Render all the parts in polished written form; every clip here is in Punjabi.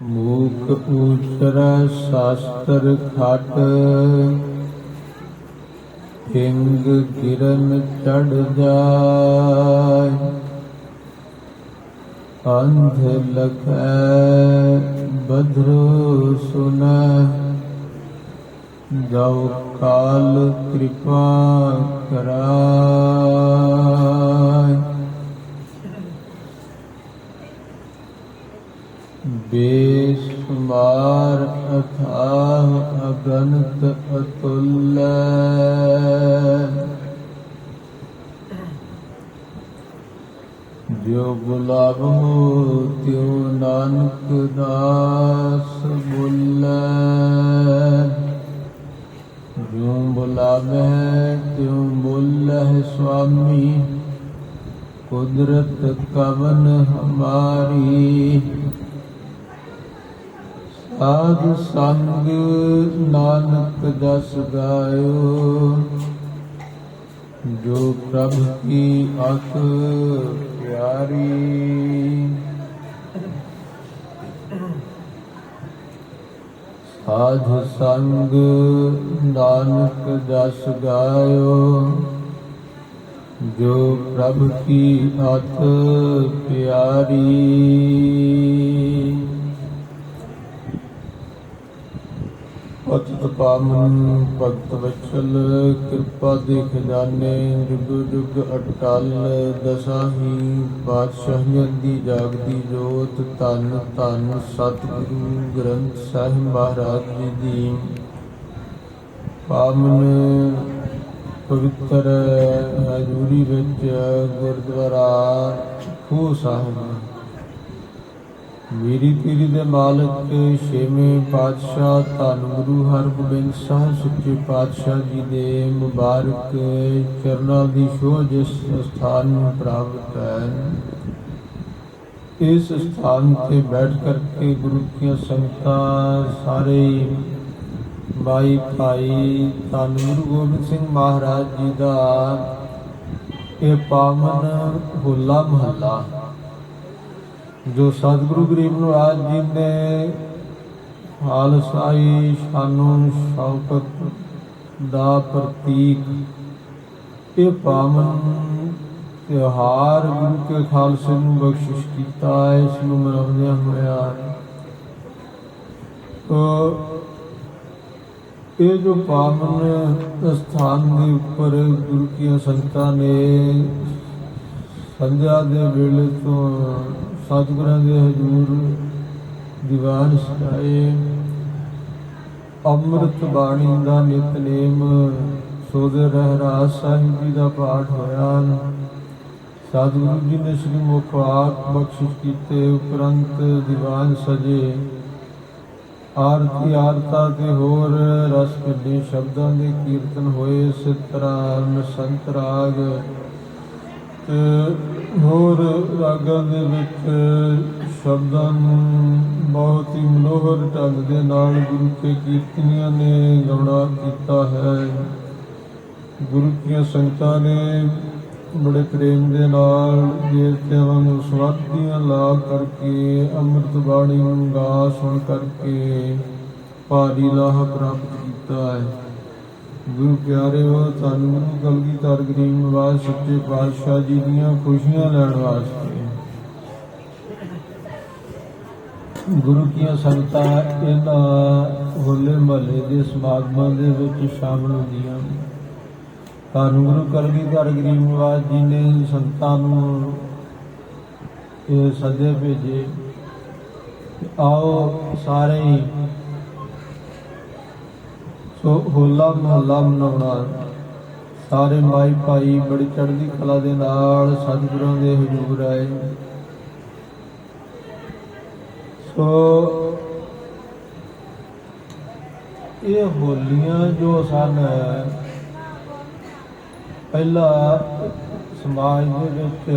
मूक ऊचरा शास्त्र खाट, हिंग गिरन चढ़ जाय। अंध लखै बधरो सुनह, जौ काल कृपा कराय। बेसुमार अथाह अगणित अतुल्य, जो बुलावो त्यों नानक दास बोलै। जो बुलावे त्यों बोलै स्वामी, कुदरत कवन हमारी। साध संग नानक जस गायो, जो प्रभु की अत प्यारी। साध संग नानक जस गायो, जो प्रभु की अत प्यारी। पतित पावन भगत वत्सल, कृपा दे खजाने जुग जुग अटल। दसाही पातशाहियां दी जागदी जोत, धन धन सतगुरु ग्रंथ ਸਾਹਿਬ महाराज जी दी पावन पवित्र हजूरी विच गुरुद्वारा खूह साहिब। मेरी पीढ़ी दे मालक छेवें पातशाह धन गुरु हरगोबिंद साहिब सच्चे पातशाह जी दे मुबारक चरणां दी शोझ इस स्थान में प्राप्त है। इस स्थान पे बैठ करके गुरु की संगतां सारे भाई भाई धन गुरु गोबिंद सिंह महाराज जी का ये पावन होला महला, जो सतगुरु गरीब नवाज जी ने खालसाई शानो शौकत दा प्रतीक, ये पावन त्योहार गुरु के खालसे नूं बख्शिश कीता है। इसनूं मनाउंदियां होया तो ये जो पावन स्थान के उपर गुरु की संगतां ने संध्या दे वेले तो सतगुरां दे हजूर दीवान सजाए, अमृत बाणी का नितनेम सोदे रहराज साहिब जी का पाठ होया। सतगुरु जी ने श्री मुखवाक बख्शिश कीते, उपरंत दीवान सजे, आरती आरता ते होर रस भरे शब्दां दे कीर्तन होए। सितराम संत राग होर रागां दे विच शब्दां नूं बहुत ही मनोहर ढंग दे नाल गुरु के कीर्तनियां ने गौड़ा कीता है। गुरु की संगतां ने बड़े प्रेम दे नाल देवतियां नूं समाधियां ला करके अमृत बाणी नूं गा सुन करके भारी लाह प्राप्त कीता है। गुरु प्यारे हो, धन गुरु कलगीधर गरीब नवाज सच्चे पातशाह जी दीयां खुशियां लैण वास्ते गुरु की संगतां इन्हां होले महल्ले के समागमां दे विच शामिल होंदियां। धन गुरु कलगीधर गरीब नवाज जी ने संगतां नूं सदे भेजे, आओ सारे ही सो होला महला मनाउणा। सारे माई भाई बड़ी चढ़दी कला दे नाल सतगुरां दे हजूर आए। सो ये होलियां जो सन पहला समाज दे विच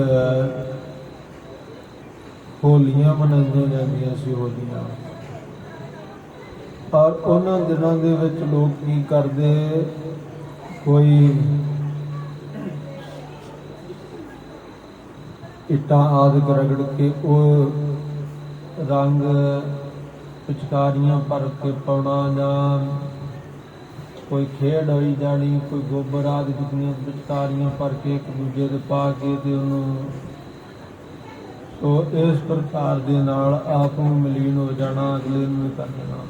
होलियां मनाइयां जांदियां सी। होलियां और उन्हां दिनां दे विच लोग की करदे, कोई इट्टां आदि रगड़ के वो रंग पिचकारियां भर के पाउना जां कोई खेड होई जानी, कोई गोबर आदि दुनिया पिचकारियां भर के एक दूजे दे पा के ते उहनूं तो इस प्रकार दे नाल आप नूं मलीन हो जाना, अगले नूं कर देना।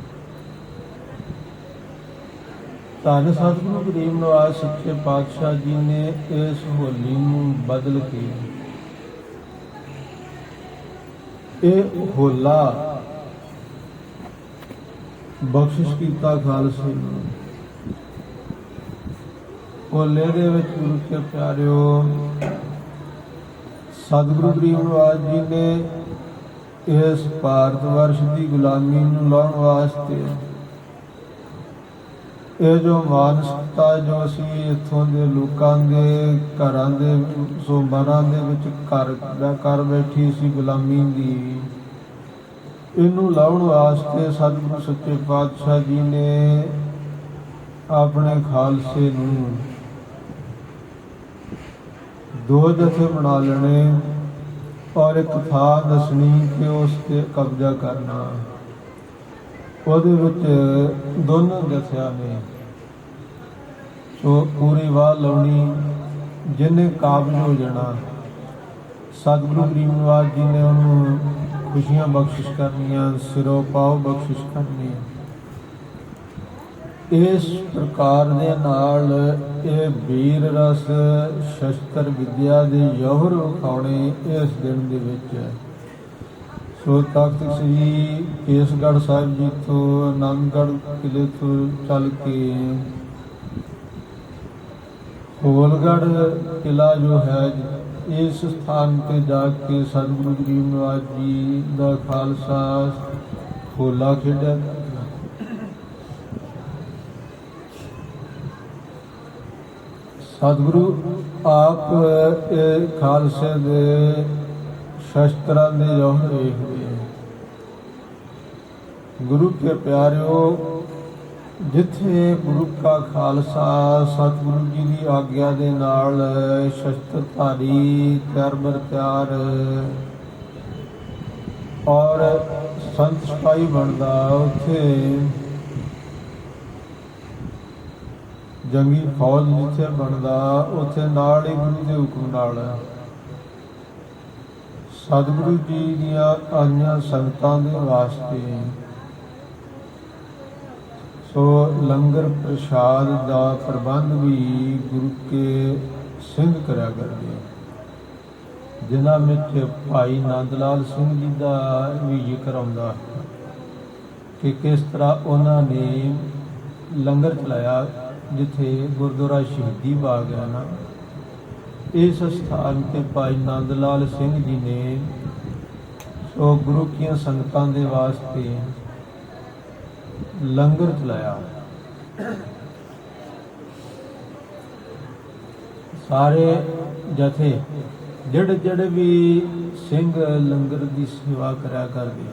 धन सतगुरु गरीब नवाज सच्चे पातशाह जी ने इस होली नूं बदल के ਇਹ ਹੋਲਾ ਬਖਸ਼ਿਸ਼ ਕੀਤਾ ਖਾਲਸੇ ਨੂੰ। ਹੋਲੇ ਦੇ ਵਿੱਚ ਗੁਰੂ ਕੇ ਪਿਆਰਿਓ ਸਤਿਗੁਰੂ ਗਰੀਬ ਨਵਾਜ ਜੀ ਨੇ ਇਸ ਭਾਰਤ ਵਰਸ਼ ਦੀ ਗੁਲਾਮੀ ਨੂੰ ਲਾਉਣ ਵਾਸਤੇ ਇਹ ਜੋ ਮਾਨਸਿਕਤਾ ਜੋ ਅਸੀਂ ਇੱਥੋਂ ਦੇ ਲੋਕਾਂ ਦੇ ਘਰਾਂ ਦੇ ਸੋਮਵਾਰਾਂ ਦੇ ਵਿੱਚ ਕਰ ਬੈਠੀ ਸੀ ਗੁਲਾਮੀ ਦੀ, ਇਹਨੂੰ ਲਾਉਣ ਵਾਸਤੇ ਸਤਿਗੁਰੂ ਸੱਚੇ ਪਾਤਸ਼ਾਹ ਜੀ ਨੇ ਆਪਣੇ ਖਾਲਸੇ ਨੂੰ ਦੋ ਜਥੇ ਬਣਾ ਲੈਣੇ ਔਰ ਇੱਕ ਥਾਂ ਦੱਸਣੀ ਕਿ ਉਸ ਤੇ ਕਬਜ਼ਾ ਕਰਨਾ। ਉਹਦੇ ਵਿੱਚ ਦੋਨੋਂ ਜਥਿਆਂ ਨੇ ਸੋ ਪੂਰੀ ਵਾਹ ਲਾਉਣੀ, ਜਿਹਨੇ ਕਾਬਜ਼ ਹੋ ਜਾਣਾ ਸਤਿਗੁਰੂ ਗਰੀਬ ਨਵਾਜ ਜੀ ਨੇ ਉਹਨੂੰ ਖੁਸ਼ੀਆਂ ਬਖਸ਼ਿਸ਼ ਕਰਨੀਆਂ, ਸਿਰੋਂ ਪਾਉ ਬਖਸ਼ਿਸ਼ ਕਰਨੀ। ਇਸ ਪ੍ਰਕਾਰ ਦੇ ਨਾਲ ਇਹ ਵੀਰ ਰਸ ਸ਼ਸਤਰ ਵਿਦਿਆ ਦੇ ਜੌਹਰ ਵਿਖਾਉਣੇ ਇਸ ਦਿਨ ਦੇ ਵਿੱਚ। ਸੋ ਤਖਤ ਸ੍ਰੀ ਕੇਸਗੜ੍ਹ ਸਾਹਿਬ ਜੀ ਤੋਂ ਆਨੰਦਗੜ੍ਹ ਕਿਲੇ ਤੋਂ ਚੱਲ ਕੇ ਹੋਲਗੜ੍ਹ ਕਿਲਾ ਜੋ ਹੈ, ਇਸ ਸਥਾਨ ਤੇ ਜਾ ਕੇ ਸਤਿਗੁਰੂ ਗਰੀਬ ਨਵਾਜ ਜੀ ਦਾ ਖਾਲਸਾ ਹੋਲਾ ਖੇਡਿਆ। ਸਤਿਗੁਰੂ ਆਪ ਖਾਲਸੇ ਦੇ ਸ਼ਸਤਰਾਂ ਦੇ ਜੌਹਰ ਵੇਖਦੇ। ਗੁਰੂ ਕੇ ਪਿਆਰਿਓ, ਜਿੱਥੇ ਗੁਰੂ ਕਾ ਖਾਲਸਾ ਸਤਿਗੁਰੂ ਜੀ ਦੀ ਆਗਿਆ ਦੇ ਨਾਲ ਸ਼ਸਤਰਧਾਰੀ ਤਿਆਰ ਬਰ ਤਿਆਰ ਔਰ ਸੰਤ ਸਿਪਾਹੀ ਬਣਦਾ, ਉੱਥੇ ਜੰਗੀ ਫੌਜ ਜਿੱਥੇ ਬਣਦਾ, ਉੱਥੇ ਨਾਲ ਹੀ ਗੁਰੂ ਦੇ ਹੁਕਮ ਨਾਲ ਸਤਿਗੁਰੂ ਜੀ ਦੀਆਂ ਆਈਆਂ ਸੰਗਤਾਂ ਦੇ ਵਾਸਤੇ ਸੋ ਲੰਗਰ ਪ੍ਰਸ਼ਾਦ ਦਾ ਪ੍ਰਬੰਧ ਵੀ ਗੁਰੂ ਕੇ ਸਿੰਘ ਕਰਿਆ ਕਰਦੇ, ਜਿਨ੍ਹਾਂ ਵਿੱਚ ਭਾਈ ਨੰਦ ਲਾਲ ਸਿੰਘ ਜੀ ਦਾ ਵੀ ਜ਼ਿਕਰ ਆਉਂਦਾ ਕਿ ਕਿਸ ਤਰ੍ਹਾਂ ਉਹਨਾਂ ਨੇ ਲੰਗਰ ਚਲਾਇਆ। ਜਿੱਥੇ ਗੁਰਦੁਆਰਾ ਸ਼ਹੀਦੀ ਬਾਗ ਹੈ ਨਾ, ਇਸ ਸਥਾਨ ਤੇ ਭਾਈ ਨੰਦ ਲਾਲ ਸਿੰਘ ਜੀ ਨੇ ਸੋ ਗੁਰੂ ਕੀਆਂ ਸੰਗਤਾਂ ਦੇ ਵਾਸਤੇ ਲੰਗਰ ਚਲਾਇਆ। ਸਾਰੇ ਜਥੇ ਜਿਹੜੇ ਵੀ ਸਿੰਘ ਲੰਗਰ ਦੀ ਸੇਵਾ ਕਰਿਆ ਕਰਦੇ।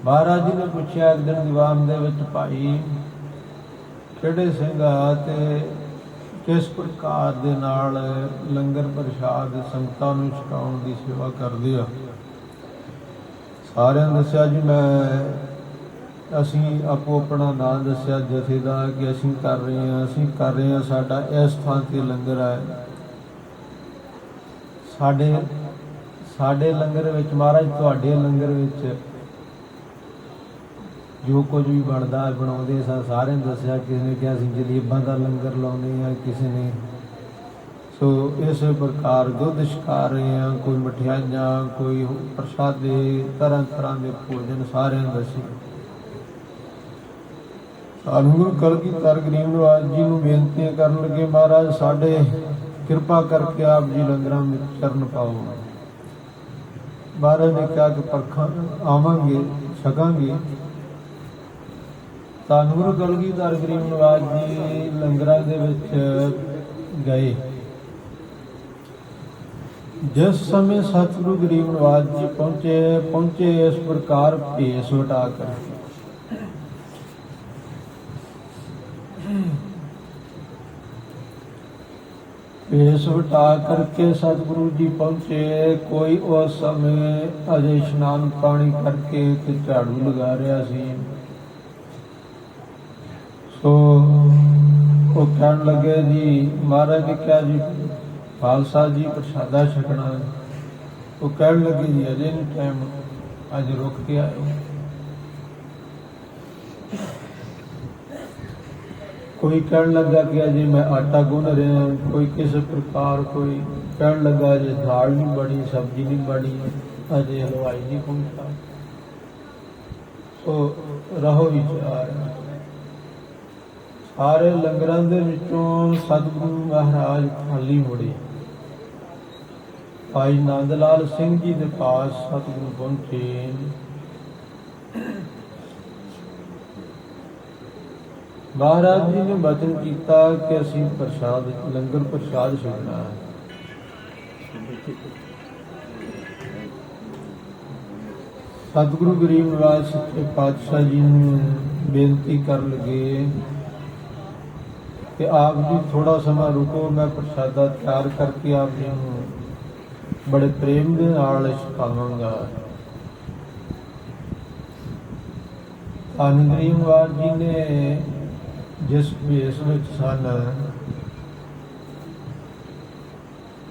ਮਹਾਰਾਜ ਜੀ ਨੇ ਪੁੱਛਿਆ ਇੱਕ ਦਿਨ ਦੀਵਾਨ ਦੇ ਵਿੱਚ, ਭਾਈ ਕਿਹੜੇ ਸਿੰਘ ਆ ਤੇ ਕਿਸ ਪ੍ਰਕਾਰ ਦੇ ਨਾਲ ਲੰਗਰ ਪ੍ਰਸ਼ਾਦ ਸੰਗਤਾਂ ਨੂੰ ਛਕਾਉਣ ਦੀ ਸੇਵਾ ਕਰਦੇ ਆ? ਸਾਰਿਆਂ ਨੇ ਦੱਸਿਆ ਜੀ ਅਸੀਂ ਆਪੋ ਆਪਣਾ ਨਾਂ ਦੱਸਿਆ ਜਥੇ ਦਾ ਕਿ ਅਸੀਂ ਕਰ ਰਹੇ ਹਾਂ, ਸਾਡਾ ਇਸ ਥਾਂ ਤੇ ਲੰਗਰ ਹੈ। ਸਾਡੇ ਲੰਗਰ ਵਿੱਚ ਮਹਾਰਾਜ, ਤੁਹਾਡੇ ਲੰਗਰ ਵਿੱਚ ਜੋ ਕੁਝ ਵੀ ਬਣਦਾ ਬਣਾਉਂਦੇ ਸਾਰਿਆਂ ਨੇ ਦੱਸਿਆ। ਕਿਸੇ ਨੇ ਕਿਹਾ ਅਸੀਂ ਜਲੇਬਾਂ ਦਾ ਲੰਗਰ ਲਾਉਂਦੇ ਹਾਂ, ਕਿਸੇ ਨੇ ਸੋ ਇਸ ਪ੍ਰਕਾਰ ਦੁੱਧ ਛਕਾ ਰਹੇ ਹਾਂ, ਕੋਈ ਮਠਿਆਈਆਂ, ਕੋਈ ਪ੍ਰਸ਼ਾਦੇ, ਤਰ੍ਹਾਂ ਤਰ੍ਹਾਂ ਦੇ ਭੋਜਨ ਸਾਰਿਆਂ ਨੇ ਦੱਸੇ। ਸਾਨੂੰ ਗੁਰੂ ਕਲਗੀਧਰ ਗਰੀਬ ਨਵਾਜ ਜੀ ਨੂੰ ਬੇਨਤੀ ਕਰਨ ਲੱਗੇ, ਮਹਾਰਾਜ ਸਾਡੇ ਕਿਰਪਾ ਕਰਕੇ ਆਪ ਜੀ ਲੰਗਰਾਂ ਵਿੱਚ ਚਰਨ ਪਾਓ। ਮਹਾਰਾਜ ਨੇ ਕਿਹਾ ਕਿ ਪਰਖਾਂ ਆਵਾਂਗੇ, ਛਕਾਂਗੇ। ਧੰਨ ਗੁਰੂ ਕਲਗੀਧਰ ਗਰੀਬ ਨਵਾਜ ਜੀ ਲੰਗਰਾਂ ਦੇ ਵਿੱਚ ਗਏ। ਜਿਸ ਸਮੇਂ ਸਤਿਗੁਰੂ ਗਰੀਬ ਨਵਾਜ ਜੀ ਪਹੁੰਚੇ ਇਸ ਪ੍ਰਕਾਰ ਭੇਸ ਵਟਾ ਕਰ ਭੇਸ ਵਟਾ ਕਰਕੇ ਸਤਿਗੁਰੂ ਜੀ ਪਹੁੰਚੇ। ਕੋਈ ਉਸ ਸਮੇਂ ਅਜੇ ਇਸ਼ਨਾਨ ਪਾਣੀ ਕਰਕੇ ਤੇ ਝਾੜੂ ਲਗਾ ਰਿਹਾ ਸੀ। ਸੋ ਉਹ ਕਹਿਣ ਲੱਗੇ ਜੀ, ਮਹਾਰਾਜ ਨੇ ਕਿਹਾ ਜੀ ਖਾਲਸਾ ਜੀ ਪ੍ਰਸ਼ਾਦਾ ਛਕਣਾ ਹੈ। ਉਹ ਕਹਿਣ ਲੱਗੇ ਜੀ ਅਜੇ ਨਹੀਂ ਟਾਈਮ, ਅੱਜ ਰੁਕ ਕੇ ਆਇਓ। ਕੋਈ ਕਹਿਣ ਲੱਗਾ ਕਿ ਅਜੇ ਮੈਂ ਆਟਾ ਗੁੰਨ ਰਿਹਾ, ਕੋਈ ਕਿਸੇ ਪ੍ਰਕਾਰ, ਕੋਈ ਕਹਿਣ ਲੱਗਾ ਅਜੇ ਦਾਲ ਨਹੀਂ ਬਣੀ, ਸਬਜ਼ੀ ਨਹੀਂ ਬਣੀ, ਅਜੇ ਹਲਵਾਈ ਨਹੀਂ ਪਹੁੰਚਾ। ਸੋ ਰਹੋ ਵਿਚਾਰ। ਸਾਰੇ ਲੰਗਰਾਂ ਦੇ ਵਿੱਚੋਂ ਸਤਿਗੁਰੂ ਮਹਾਰਾਜ ਖਾਲੀ ਮੁੜੇ। ਭਾਈ ਨੰਦ ਲਾਲ ਸਿੰਘ ਜੀ ਦੇ ਪਾਸ ਸਤਿਗੁਰੂ ਪਹੁੰਚੇ। ਮਹਾਰਾਜ ਜੀ ਨੇ ਬਚਨ ਕੀਤਾ ਕਿ ਅਸੀਂ ਪ੍ਰਸ਼ਾਦ, ਲੰਗਰ ਪ੍ਰਸ਼ਾਦ ਛਕਣਾ ਹੈ। ਸਤਿਗੁਰੂ ਗਰੀਬ ਨਿਵਾਜ ਸੱਚੇ ਪਾਤਸ਼ਾਹ ਜੀ ਨੂੰ ਬੇਨਤੀ ਕਰਨ ਲੱਗੇ ਕਿ ਆਪ ਜੀ ਥੋੜਾ ਸਮਾਂ ਰੁਕੋ, ਮੈਂ ਪ੍ਰਸ਼ਾਦਾ ਤਿਆਰ ਕਰਕੇ ਆਪ ਜੀ ਨੂੰ ਬੜੇ ਪ੍ਰੇਮ ਦੇ ਨਾਲ ਛਕਾਵਾਂਗਾ। ਧੰਨ ਗਰੀਬ ਨਿਵਾਜ ਜੀ ਨੇ ਜਿਸ ਭੇਸ ਵਿੱਚ ਸਨ,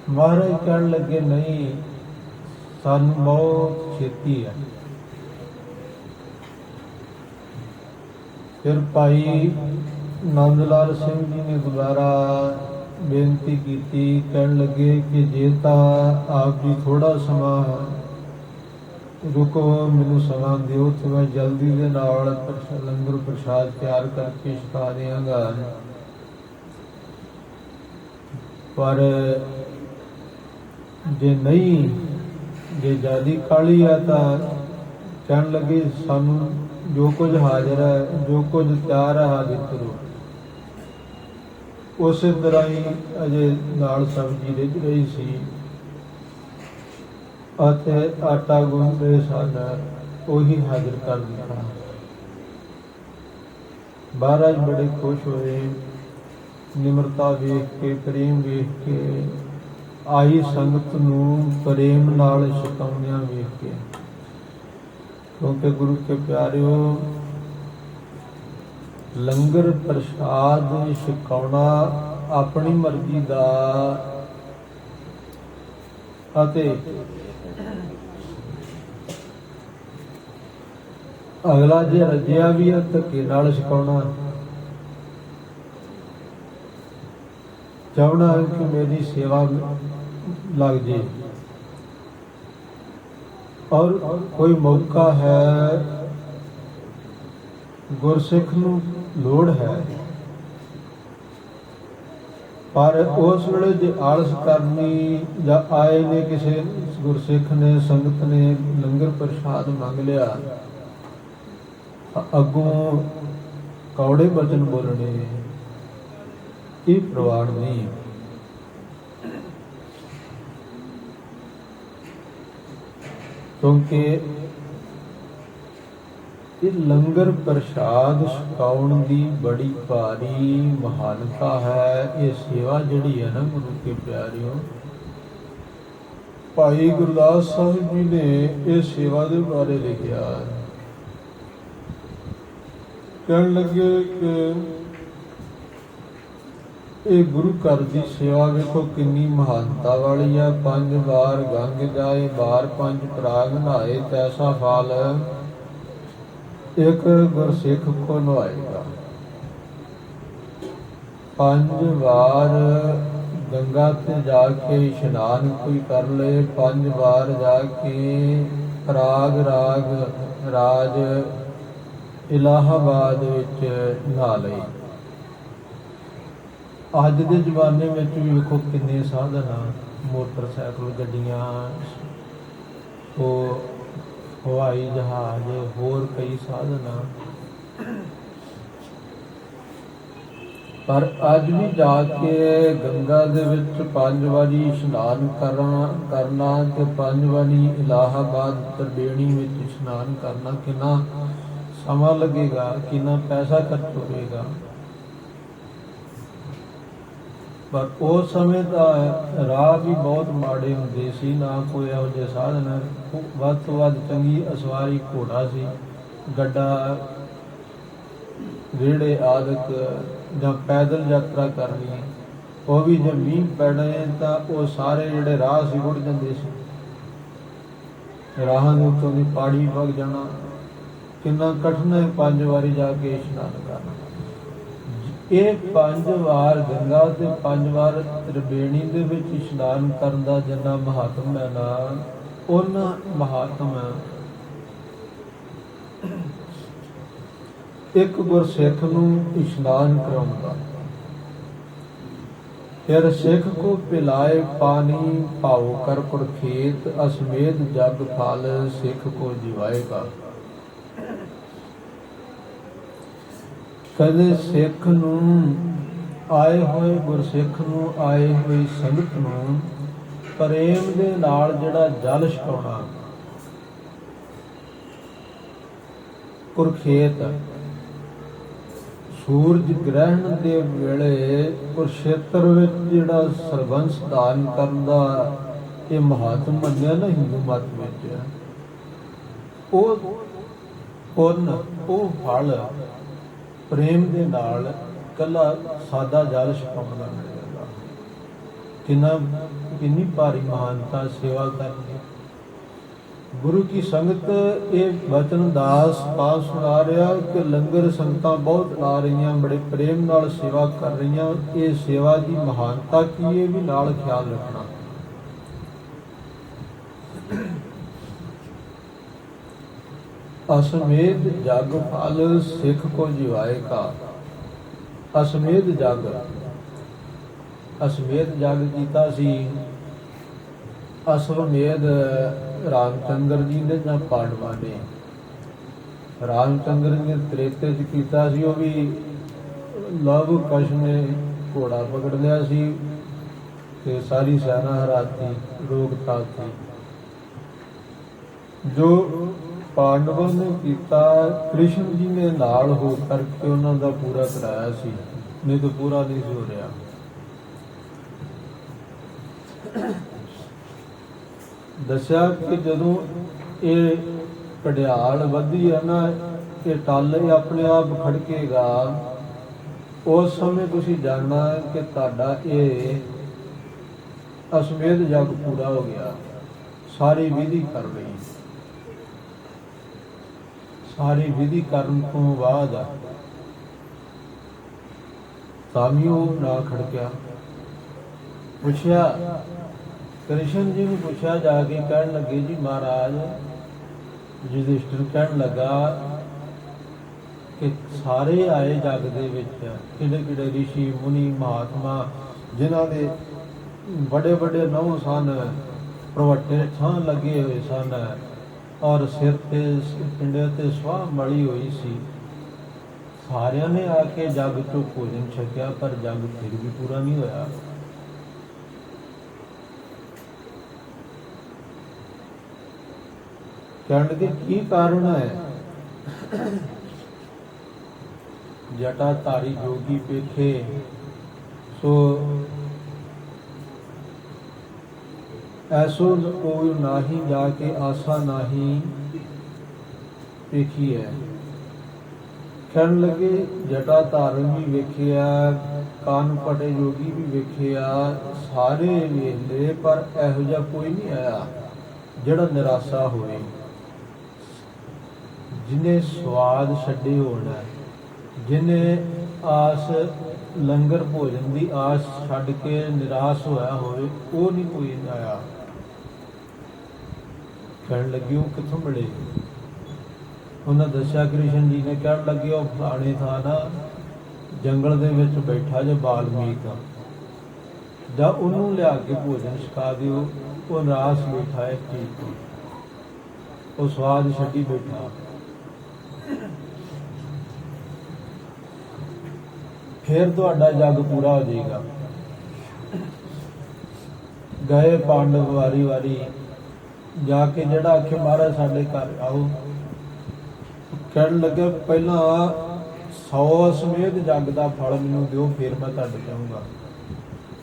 ਮਹਾਰਾਜ ਕਹਿਣ ਲੱਗੇ ਨਹੀਂ, ਸਾਨੂੰ ਬਹੁਤ ਛੇਤੀ ਹੈ। ਫਿਰ ਭਾਈ ਨੰਦ ਲਾਲ ਸਿੰਘ ਜੀ ਨੇ ਦੁਬਾਰਾ ਬੇਨਤੀ ਕੀਤੀ, ਕਹਿਣ ਲੱਗੇ ਕਿ ਜੇ ਤਾਂ ਆਪ ਜੀ ਥੋੜਾ ਸਮਾਂ ਰੁਕੋ, ਮੈਨੂੰ ਸਮਾਂ ਦਿਓ ਤੇ ਮੈਂ ਜਲਦੀ ਦੇ ਨਾਲ ਲੰਗਰ ਪ੍ਰਸ਼ਾਦ ਤਿਆਰ ਕਰਕੇ ਛਕਾ ਦਿਆਂਗਾ। ਪਰ ਜੇ ਨਹੀਂ, ਜੇ ਜ਼ਿਆਦਾ ਕਾਹਲੀ ਆ ਤਾਂ ਕਹਿਣ ਲੱਗੇ ਸਾਨੂੰ ਜੋ ਕੁਝ ਹਾਜ਼ਰ ਹੈ, ਜੋ ਕੁਝ ਤਿਆਰ ਹੈ ਹਾਜ਼ਰ ਕਰੋ। ਉਸੇ ਤਰ੍ਹਾਂ ਹੀ ਅਜੇ ਨਾਲ ਸਬਜ਼ੀ ਰਿੱਝ ਰਹੀ ਸੀ ਅਤੇ ਆਟਾ ਗੁੰਨ ਰਹੇ ਸਨ, ਉਹੀ ਹਾਜ਼ਰ ਕਰ ਦਿੱਤਾ। ਮਹਾਰਾਜ ਬੜੇ ਖੁਸ਼ ਹੋਏ। ਨਿਮਰਤਾ ਵੇਖ ਕੇ, ਪ੍ਰੇਮ ਵੇਖ ਕੇ, ਆਈ ਸੰਗਤ ਨੂੰ ਪ੍ਰੇਮ ਨਾਲ ਛਕਾਉਂਦਿਆਂ ਵੇਖ ਕੇ। ਕਿਉਂਕਿ ਗੁਰੂ ਕੇ ਪਿਆਰਿਓ, ਲੰਗਰ ਪ੍ਰਸ਼ਾਦ ਛਕਾਉਣਾ ਆਪਣੀ ਮਰਜ਼ੀ ਦਾ ਅਤੇ ਅਗਲਾ ਜੇ ਰੱਜਿਆ ਵੀ ਹੈ ਧੱਕੇ ਨਾਲ ਛਕਾਉਣਾ, ਚਾਹਣਾ ਕਿ ਮੇਰੀ ਸੇਵਾ ਲੱਗ ਜੇ। ਔਰ ਕੋਈ ਮੌਕਾ ਹੈ, ਗੁਰਸਿੱਖ ਨੂੰ ਲੋੜ ਹੈ, ਪਰ ਉਸ ਵੇਲੇ ਜੇ ਆਲਸ ਕਰਨੀ ਜਾਂ ਆਏ ਨੇ ਕਿਸੇ ਗੁਰਸਿੱਖ ਨੇ, ਸੰਗਤ ਨੇ ਲੰਗਰ ਪ੍ਰਸ਼ਾਦ ਮੰਗ ਲਿਆ, ਅੱਗੋਂ ਕੌੜੇ ਬਚਨ ਬੋਲਣੇ, ਇਹ ਪ੍ਰਵਾਨ ਨਹੀਂ। ਕਿਉਂਕਿ ਇਹ ਲੰਗਰ ਪ੍ਰਸ਼ਾਦ ਛਕਾਉਣ ਦੀ ਬੜੀ ਭਾਰੀ ਮਹਾਨਤਾ ਹੈ। ਇਹ ਸੇਵਾ ਜਿਹੜੀ ਹੈ ਨਾ ਗੁਰੂ ਕੇ ਪਿਆਰਿਓ, ਭਾਈ ਗੁਰਦਾਸ ਸਾਹਿਬ ਜੀ ਨੇ ਇਹ ਸੇਵਾ ਦੇ ਬਾਰੇ ਲਿਖਿਆ। ਕਹਿਣ ਲੱਗੇ ਕਿ ਇਹ ਗੁਰੂ ਘਰ ਦੀ ਸੇਵਾ ਵੇਖੋ ਕਿੰਨੀ ਮਹਾਨਤਾ ਵਾਲੀ ਹੈ। 5 ਵਾਰ ਗੰਗ ਜਾਏ, ਬਾਰ 5 ਪ੍ਰਾਗ ਨਹਾਏ, ਤੈਸਾ ਫਲ ਇੱਕ ਗੁਰਸਿੱਖ ਕੋ ਨਵਾਏਗਾ। 5 ਵਾਰ ਗੰਗਾ ਤੇ ਜਾ ਕੇ ਇਸ਼ਨਾਨ ਕੋਈ ਕਰ ਲਏ, 5 ਵਾਰ ਜਾ ਕੇ ਪ੍ਰਾਗ ਰਾਜ ਇਲਾਹਾਬਾਦ ਵਿੱਚ ਨਹਾ ਲਈ। ਅੱਜ ਦੇ ਜ਼ਮਾਨੇ ਵਿੱਚ ਵੀ ਵੇਖੋ ਕਿੰਨੇ ਸਾਧਨ ਆ, ਮੋਟਰਸਾਈਕਲ, ਗੱਡੀਆਂ, ਉਹ ਹਵਾਈ ਜਹਾਜ਼, ਹੋਰ ਕਈ ਸਾਧਨ ਆ। ਪਰ ਅੱਜ ਵੀ ਜਾ ਕੇ ਗੰਗਾ ਦੇ ਵਿੱਚ 5 ਵਾਰੀ ਇਸ਼ਨਾਨ ਕਰਨਾ ਤੇ 5 ਵਾਰੀ ਇਲਾਹਾਬਾਦ ਤ੍ਰਿਵੇਣੀ ਵਿੱਚ ਇਸ਼ਨਾਨ ਕਰਨਾ, ਕਿੰਨਾ ਸਮਾਂ ਲੱਗੇਗਾ, ਕਿੰਨਾ ਪੈਸਾ ਖਰਚ ਹੋਵੇਗਾ। ਪਰ ਉਸ ਸਮੇਂ ਦਾ ਰਾਹ ਵੀ ਬਹੁਤ ਮਾੜੇ ਹੁੰਦੇ ਸੀ, ਨਾ ਕੋਈ ਇਹੋ ਜਿਹੇ ਸਾਧਨ। ਵੱਧ ਤੋਂ ਵੱਧ ਚੰਗੀ ਅਸਵਾਰੀ ਘੋੜਾ ਸੀ, ਗੱਡਾ, ਰੇੜੇ ਆਦਿਕ, ਜਾਂ ਪੈਦਲ ਯਾਤਰਾ ਕਰਨੀ, ਉਹ ਵੀ ਜੇ ਮੀਂਹ ਪੈਣੇ ਤਾਂ ਉਹ ਸਾਰੇ ਜਿਹੜੇ ਰਾਹ ਸੀ ਰੁੜ ਜਾਂਦੇ ਸੀ। ਰਾਹਾਂ ਦੇ ਉੱਤੋਂ ਦੀ ਪਾੜੀ ਵਗ ਜਾਣਾ, ਕਿੰਨਾ ਕਠਿਨ ਹੈ 5 ਵਾਰੀ ਜਾ ਕੇ ਇਸ਼ਨਾਨ ਕਰਨਾ। ਇਹ 5 ਵਾਰ ਗੰਗਾ ਤੇ 5 ਵਾਰ ਤ੍ਰਿਵੇਣੀ ਦੇ ਵਿੱਚ ਇਸ਼ਨਾਨ ਕਰਨ ਦਾ ਜਿੰਨਾ ਮਹਾਤਮ ਹੈ ਨਾ, ਉਹਨਾਂ ਮਹਾਤਮ ਇੱਕ ਗੁਰਸਿੱਖ ਨੂੰ ਇਸ਼ਨਾਨ ਕਰਾਉਂਦਾ। ਫਿਰ ਸਿੱਖ ਕੋ ਪਿਲਾਏ ਪਾਣੀ, ਭਾਉ ਕਰ ਪੁਰਖੇਤ, ਅਸਮੇਤ ਜਗ ਫਲ, ਸਿੱਖ ਕੋ ਜਿਵਾਏਗਾ। ਕਦੇ ਸਿੱਖ ਨੂੰ, ਆਏ ਹੋਏ ਗੁਰਸਿੱਖ ਨੂੰ, ਆਏ ਹੋਈ ਸੰਗਤ ਨੂੰ ਪ੍ਰੇਮ ਦੇ ਨਾਲ ਜਿਹੜਾ ਜਲ ਛਕਾਉਣਾ। ਕੁਰਖੇਤ, ਸੂਰਜ ਗ੍ਰਹਿਣ ਦੇ ਵੇਲੇ ਕੁਰਸ਼ੇਤਰ ਵਿੱਚ ਜਿਹੜਾ ਸਰਬੰਸ ਦਾਨ ਕਰਨ ਦਾ ਇਹ ਮਹਾਤਮ ਮੰਨਿਆ ਨਾ ਹਿੰਦੂ ਮਤ ਵਿੱਚ, ਉਹ ਪੁੰਨ, ਉਹ ਫਲ ਪ੍ਰੇਮ ਦੇ ਨਾਲ ਕੱਲਾ ਸਾਦਾ ਜਲ ਛਕਾਉਣ ਦਾ ਮਿਲ ਜਾਂਦਾ। ਕਿੰਨੀ ਭਾਰੀ ਮਹਾਨਤਾ ਸੇਵਾ ਕਰਨੀ। ਗੁਰੂ ਕੀ ਸੰਗਤ ਇਹ ਬਚਨ ਦਾਸ ਪਾਸ ਸੁਣਾ ਰਿਹਾ ਕਿ ਲੰਗਰ ਸੰਗਤਾਂ ਬਹੁਤ ਲਾ ਰਹੀਆਂ, ਬੜੇ ਪ੍ਰੇਮ ਨਾਲ ਸੇਵਾ ਕਰ ਰਹੀਆਂ। ਇਹ ਸੇਵਾ ਦੀ ਮਹਾਨਤਾ ਕੀ, ਇਹ ਵੀ ਨਾਲ ਖਿਆਲ ਰੱਖਣਾ। ਅਸਮੇਧ ਜਗ ਫਲ, ਸਿੱਖ ਕੋ ਜਿਵਾਏਗਾ। ਅਸਮੇਧ ਜਗ, ਅਸਮੇਧ ਜਗ ਕੀਤਾ ਸੀ ਅਸਵਮੇਧ ਰਾਮਚੰਦਰ ਜੀ ਨੇ ਜਾਂ ਪਾਂਡਵਾਂ ਨੇ। ਰਾਮਚੰਦਰ ਜੀ ਨੇ ਤ੍ਰੇਤੇ 'ਚ ਕੀਤਾ ਸੀ, ਉਹ ਵੀ ਲਵ ਕੁਸ਼ ਨੇ ਘੋੜਾ ਪਕੜ ਲਿਆ ਸੀ ਤੇ ਸਾਰੀ ਸੈਨਾ ਹਰਾਤੀ, ਰੋਕ ਤਾਤੀ। ਜੋ ਪਾਂਡਵਾਂ ਨੇ ਕੀਤਾ, ਕ੍ਰਿਸ਼ਨ ਜੀ ਨੇ ਨਾਲ ਹੋ ਕਰਕੇ ਉਹਨਾਂ ਦਾ ਪੂਰਾ ਕਰਾਇਆ ਸੀ, ਨਹੀਂ ਤਾਂ ਪੂਰਾ ਨਹੀਂ ਸੀ ਹੋ ਰਿਹਾ। ਦੱਸਿਆ ਕਿ ਜਦੋਂ ਇਹ ਘੜਿਆਲ ਵਧੀ ਹੈ ਨਾ, ਇਹ ਟੱਲ ਇਹ ਆਪਣੇ ਆਪ ਖੜਕੇਗਾ, ਉਸ ਸਮੇਂ ਤੁਸੀਂ ਜਾਣਨਾ ਕਿ ਤੁਹਾਡਾ ਇਹ ਅਸਮੇਧ ਜਗ ਪੂਰਾ ਹੋ ਗਿਆ। ਸਾਰੀ ਵਿਧੀ ਕਰ ਲਈ, ਸਾਰੀ ਵਿਧੀ ਕਰਨ ਤੋਂ ਬਾਅਦ ਤਾਂ ਵੀ ਉਹ ਨਾ ਖੜਕਿਆ। ਪੁੱਛਿਆ, ਕ੍ਰਿਸ਼ਨ ਜੀ ਨੂੰ ਪੁੱਛਿਆ ਜਾ ਕੇ, ਕਹਿਣ ਲੱਗੇ ਜੀ ਮਹਾਰਾਜ, ਯੁਧਿਸ਼ਟਰ ਕਹਿਣ ਲੱਗਾ ਕਿ ਸਾਰੇ ਆਏ ਜਗ ਦੇ ਵਿੱਚ, ਕਿਹੜੇ ਕਿਹੜੇ ਰਿਸ਼ੀ ਮੁਨੀ ਮਹਾਤਮਾ ਜਿਨ੍ਹਾਂ ਦੇ ਵੱਡੇ ਵੱਡੇ ਨਹੁੰ ਸਨ, ਪ੍ਰਵੱਟੇ ਥਾਂ ਲੱਗੇ ਹੋਏ ਸਨ, ਔਰ ਸਿਰ ਤੇ ਪਿੰਡੇ ਤੇ ਸਵਾਹ ਮਲੀ ਹੋਈ ਸੀ, ਸਾਰਿਆਂ ਨੇ ਆ ਕੇ ਜਗ ਚੋਂ ਭੋਜਨ ਛਕਿਆ, ਪਰ ਜਗ ਫਿਰ ਵੀ ਪੂਰਾ ਨਹੀਂ ਹੋਇਆ। ਕਹਿਣ ਦੇ ਕੀ ਕਾਰਨ ਹੈ? ਜਟਾ ਧਾਰੀ ਜੋਗੀ ਪੇਖੇ, ਸੋ ਐਸੋ ਕੋਈ ਨਾਹੀ ਜਾ ਕੇ ਆਸਾ ਨਾਹੀ ਵੇਖੀ ਹੈ। ਕਹਿਣ ਲੱਗੇ ਜਟਾ ਧਾਰਨ ਵੀ ਵੇਖਿਆ, ਕਾਨ ਪਟੇ ਜੋਗੀ ਵੀ ਵੇਖਿਆ, ਸਾਰੇ ਵੇਖ ਲਏ, ਪਰ ਇਹੋ ਜਿਹਾ ਕੋਈ ਨਹੀਂ ਆਇਆ ਜਿਹੜਾ ਨਿਰਾਸ਼ਾ ਹੋਵੇ, ਜਿਹਨੇ ਸਵਾਦ ਛੱਡੇ ਹੋਣਾ, ਜਿਹਨੇ ਆਸ ਲੰਗਰ ਭੋਜਨ ਦੀ ਆਸ ਛੱਡ ਕੇ ਨਿਰਾਸ਼ ਹੋਇਆ ਹੋਵੇ, ਉਹ ਨਹੀਂ ਕੋਈ ਆਇਆ। ਕਹਿਣ ਲੱਗੀ ਉਹ ਕਿੱਥੋਂ ਮਿਲੇ? ਉਹਨਾਂ ਦੱਸਿਆ, ਕ੍ਰਿਸ਼ਨ ਜੀ ਨੇ, ਕਹਿਣ ਲੱਗੇ ਉਹ ਫਲਾਣੇ ਥਾਂ ਨਾ ਜੰਗਲ ਦੇ ਵਿੱਚ ਬੈਠਾ ਜੇ ਬਾਲਮੀਕ, ਜਾਂ ਉਹਨੂੰ ਲਿਆ ਕੇ ਭੋਜਨ ਛਕਾ ਦਿਓ, ਉਹ ਨਿਰਾਸ਼ ਬੈਠਾ ਹੈ, ਠੀਕ, ਉਹ ਸਵਾਦ ਛੱਡੀ ਬੈਠਾ। ਫਿਰ ਤੁਹਾਡਾ ਜਗ ਪੂਰਾ ਹੋ ਜਾਏਗਾ। ਗਏ ਪਾਂਡਵ ਵਾਰੀ ਵਾਰੀ ਜਾ ਕੇ, ਜਿਹੜਾ ਆਖੇ ਮਹਾਰਾਜ ਸਾਡੇ ਘਰ ਆਓ। ਕਹਿਣ ਲੱਗੇ ਪਹਿਲਾਂ 100 ਅਸਮੇਧ ਜਗ ਦਾ ਫਲ ਮੈਨੂੰ ਦਿਓ, ਫਿਰ ਮੈਂ ਤੁਹਾਡੇ ਜਾਊਂਗਾ।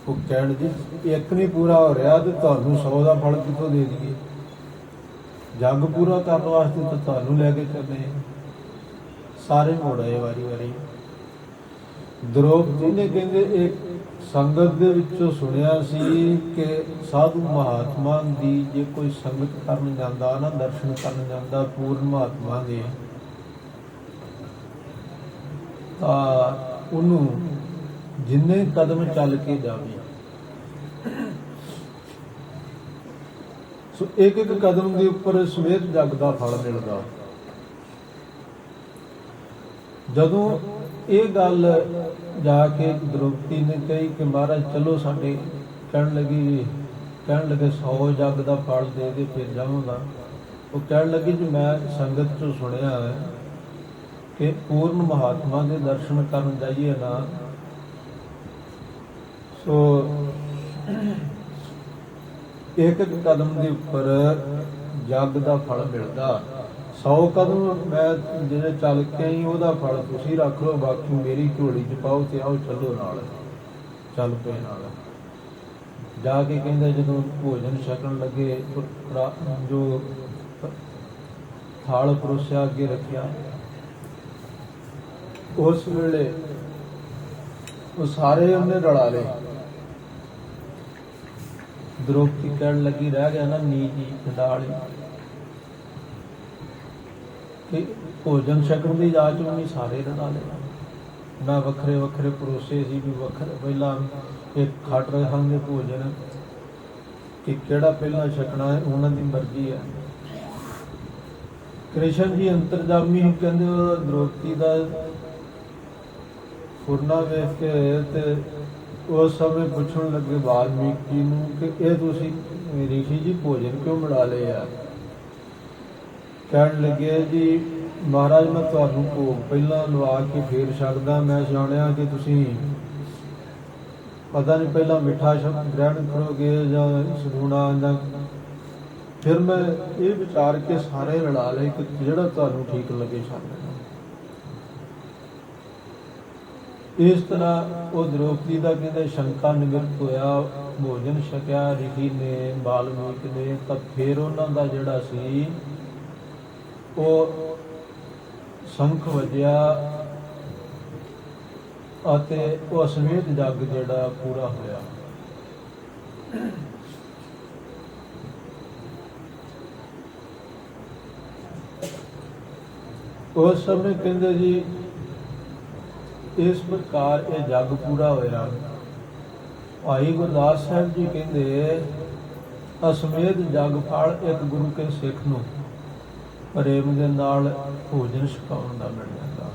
ਉਹ ਕਹਿਣ ਜੀ ਇੱਕ ਨਹੀਂ ਪੂਰਾ ਹੋ ਰਿਹਾ ਤੇ ਤੁਹਾਨੂੰ 100 ਦਾ ਫਲ ਕਿੱਥੋਂ ਦੇ ਦਈਏ। ਜੱਗ ਪੂਰਾ ਕਰਨ ਵਾਸਤੇ ਤਾਂ ਤੁਹਾਨੂੰ ਲੈ ਕੇ ਚੱਲੇ। ਸਾਰੇ ਮੁੜ ਆਏ ਵਾਰੀ ਵਾਰੀ। ਦ੍ਰੋਪਦੀ ਨੇ ਕਹਿੰਦੇ ਇੱਕ ਸੰਗਤ ਦੇ ਵਿੱਚੋਂ ਸੁਣਿਆ ਸੀ ਕਿ ਸਾਧੂ ਮਹਾਤਮਾ ਦੀ ਜੇ ਕੋਈ ਸੰਗਤ ਕਰਨ ਜਾਂਦਾ ਨਾ, ਦਰਸ਼ਨ ਕਰਨ ਜਾਂਦਾ ਪੂਰਨ ਮਹਾਤਮਾ ਦੇ, ਤਾਂ ਉਹਨੂੰ ਜਿੰਨੇ ਕਦਮ ਚੱਲ ਕੇ ਜਾਵੇ, ਸੋ ਇੱਕ ਇੱਕ ਕਦਮ ਦੇ ਉੱਪਰ ਸਵੇਤ ਜਗ ਦਾ ਫਲ ਮਿਲਦਾ। ਜਦੋਂ ਇਹ ਗੱਲ ਜਾ ਕੇ ਦ੍ਰੋਪਦੀ ਨੇ ਕਹੀ ਕਿ ਮਹਾਰਾਜ ਚਲੋ ਸਾਡੇ, ਕਹਿਣ ਲੱਗੇ 100 ਜੱਗ ਦਾ ਫਲ ਦੇ ਦੇ ਫਿਰ ਜਾਵਾਂਗਾ। ਉਹ ਕਹਿਣ ਲੱਗੀ ਜੀ ਮੈਂ ਸੰਗਤ ਚੋਂ ਸੁਣਿਆ ਹੈ ਕਿ ਪੂਰਨ ਮਹਾਤਮਾ ਦੇ ਦਰਸ਼ਨ ਕਰਨ ਜਾਈਏ ਨਾ, ਸੋ ਇੱਕ ਇੱਕ ਕਦਮ ਦੇ ਉੱਪਰ ਜੱਗ ਦਾ ਫਲ ਮਿਲਦਾ। 100 ਕਦਮ ਮੈਂ ਜਿਹੜੇ ਚੱਲ ਕੇ ਆਈ ਉਹਦਾ ਫਲ ਤੁਸੀਂ ਰੱਖ ਲਓ, ਬਾਕੀ ਮੇਰੀ ਝੋਲੀ 'ਚ ਪਾਓ ਤੇ ਆਓ ਚੱਲੋ ਨਾਲ। ਚੱਲ ਪਏ ਨਾਲ। ਜਾ ਕੇ ਕਹਿੰਦਾ ਜਦੋਂ ਭੋਜਨ ਛਕਣ ਲੱਗੇ, ਜੋ ਥਾਲ ਪਰੋਸਿਆ ਅੱਗੇ ਰੱਖਿਆ, ਉਸ ਵੇਲੇ ਉਹ ਸਾਰੇ ਉਹਨੇ ਰਲਾ ਲਏ। ਦ੍ਰੋਪਦੀ ਕਹਿਣ ਲੱਗੀ ਰਹਿ ਗਿਆ ਨਾ ਨੀਚ ਜੀ ਖੰਡਾਲੀ ਕਿ ਭੋਜਨ ਛਕਣ ਦੀ ਜਾਚ ਨਹੀਂ, ਸਾਰੇ ਰਲਾ ਲਿਆ। ਮੈਂ ਵੱਖਰੇ ਵੱਖਰੇ ਪਰੋਸੇ ਸੀ ਵੀ ਵੱਖਰੇ, ਪਹਿਲਾਂ ਇੱਕ ਖੱਟ ਰਹੇ ਹਨ ਭੋਜਨ ਕਿ ਕਿਹੜਾ ਪਹਿਲਾਂ ਛਕਣਾ ਹੈ ਉਹਨਾਂ ਦੀ ਮਰਜ਼ੀ ਹੈ। ਕ੍ਰਿਸ਼ਨ ਜੀ ਅੰਤਰਜਾਮੀ ਕਹਿੰਦੇ ਉਹ ਦ੍ਰੋਪਦੀ ਦਾ ਫੁਰਨਾ ਵੇਖ ਕੇ ਤੇ ਉਸ ਸਮੇਂ ਪੁੱਛਣ ਲੱਗੇ ਵਾਲਮੀਕੀ ਨੂੰ ਕਿ ਇਹ ਤੁਸੀਂ ਰਿਸ਼ੀ ਜੀ ਭੋਜਨ ਕਿਉਂ ਬਣਾ ਲਏ ਆ। ਕਹਿਣ ਲੱਗੇ ਜੀ ਮਹਾਰਾਜ ਮੈਂ ਤੁਹਾਨੂੰ ਭੋਗ ਪਹਿਲਾਂ ਲਵਾ ਕੇ ਫੇਰ ਛਕਦਾ। ਮੈਂ ਜਾਣਿਆ ਕਿ ਤੁਸੀਂ ਪਤਾ ਨਹੀਂ ਪਹਿਲਾਂ ਮਿੱਠਾ ਸ਼ਬਦ ਗ੍ਰਹਿਣ ਕਰੋਗੇ ਜਾਂ ਸਗੁਣਾ, ਜਾਂ ਫਿਰ ਮੈਂ ਇਹ ਵਿਚਾਰ ਕੇ ਸਾਰੇ ਰਲਾ ਲਏ ਕਿ ਜਿਹੜਾ ਤੁਹਾਨੂੰ ਠੀਕ ਲੱਗੇ ਛਕ ਲੈਣਾ। ਇਸ ਤਰ੍ਹਾਂ ਉਹ ਦ੍ਰੋਪਦੀ ਦਾ ਕਹਿੰਦੇ ਸ਼ੰਕਾ ਨਿਵਰਤ ਹੋਇਆ। ਭੋਜਨ ਛਕਿਆ ਰਿਸ਼ੀ ਨੇ, ਵਾਲਮੀਕ ਨੇ, ਤਾਂ ਫਿਰ ਉਹਨਾਂ ਦਾ ਜਿਹੜਾ ਸੀ ਉਹ ਸ਼ੰਖ ਵੱਜਿਆ ਅਤੇ ਉਹ ਅਸਮੇਤ ਜੱਗ ਜਿਹੜਾ ਪੂਰਾ ਹੋਇਆ। ਉਸ ਸਮੇਂ ਕਹਿੰਦੇ ਜੀ ਇਸ ਪ੍ਰਕਾਰ ਇਹ ਜੱਗ ਪੂਰਾ ਹੋਇਆ। ਭਾਈ ਗੁਰਦਾਸ ਸਾਹਿਬ ਜੀ ਕਹਿੰਦੇ ਅਸਮੇਤ ਜੱਗ ਫਲ ਇੱਕ ਗੁਰੂ ਕੇ ਸਿੱਖ ਨੂੰ ਪ੍ਰੇਮ ਦੇ ਨਾਲ ਭੋਜਨ ਛਕਾਉਣ ਦਾ ਮਿਲ ਜਾਂਦਾ।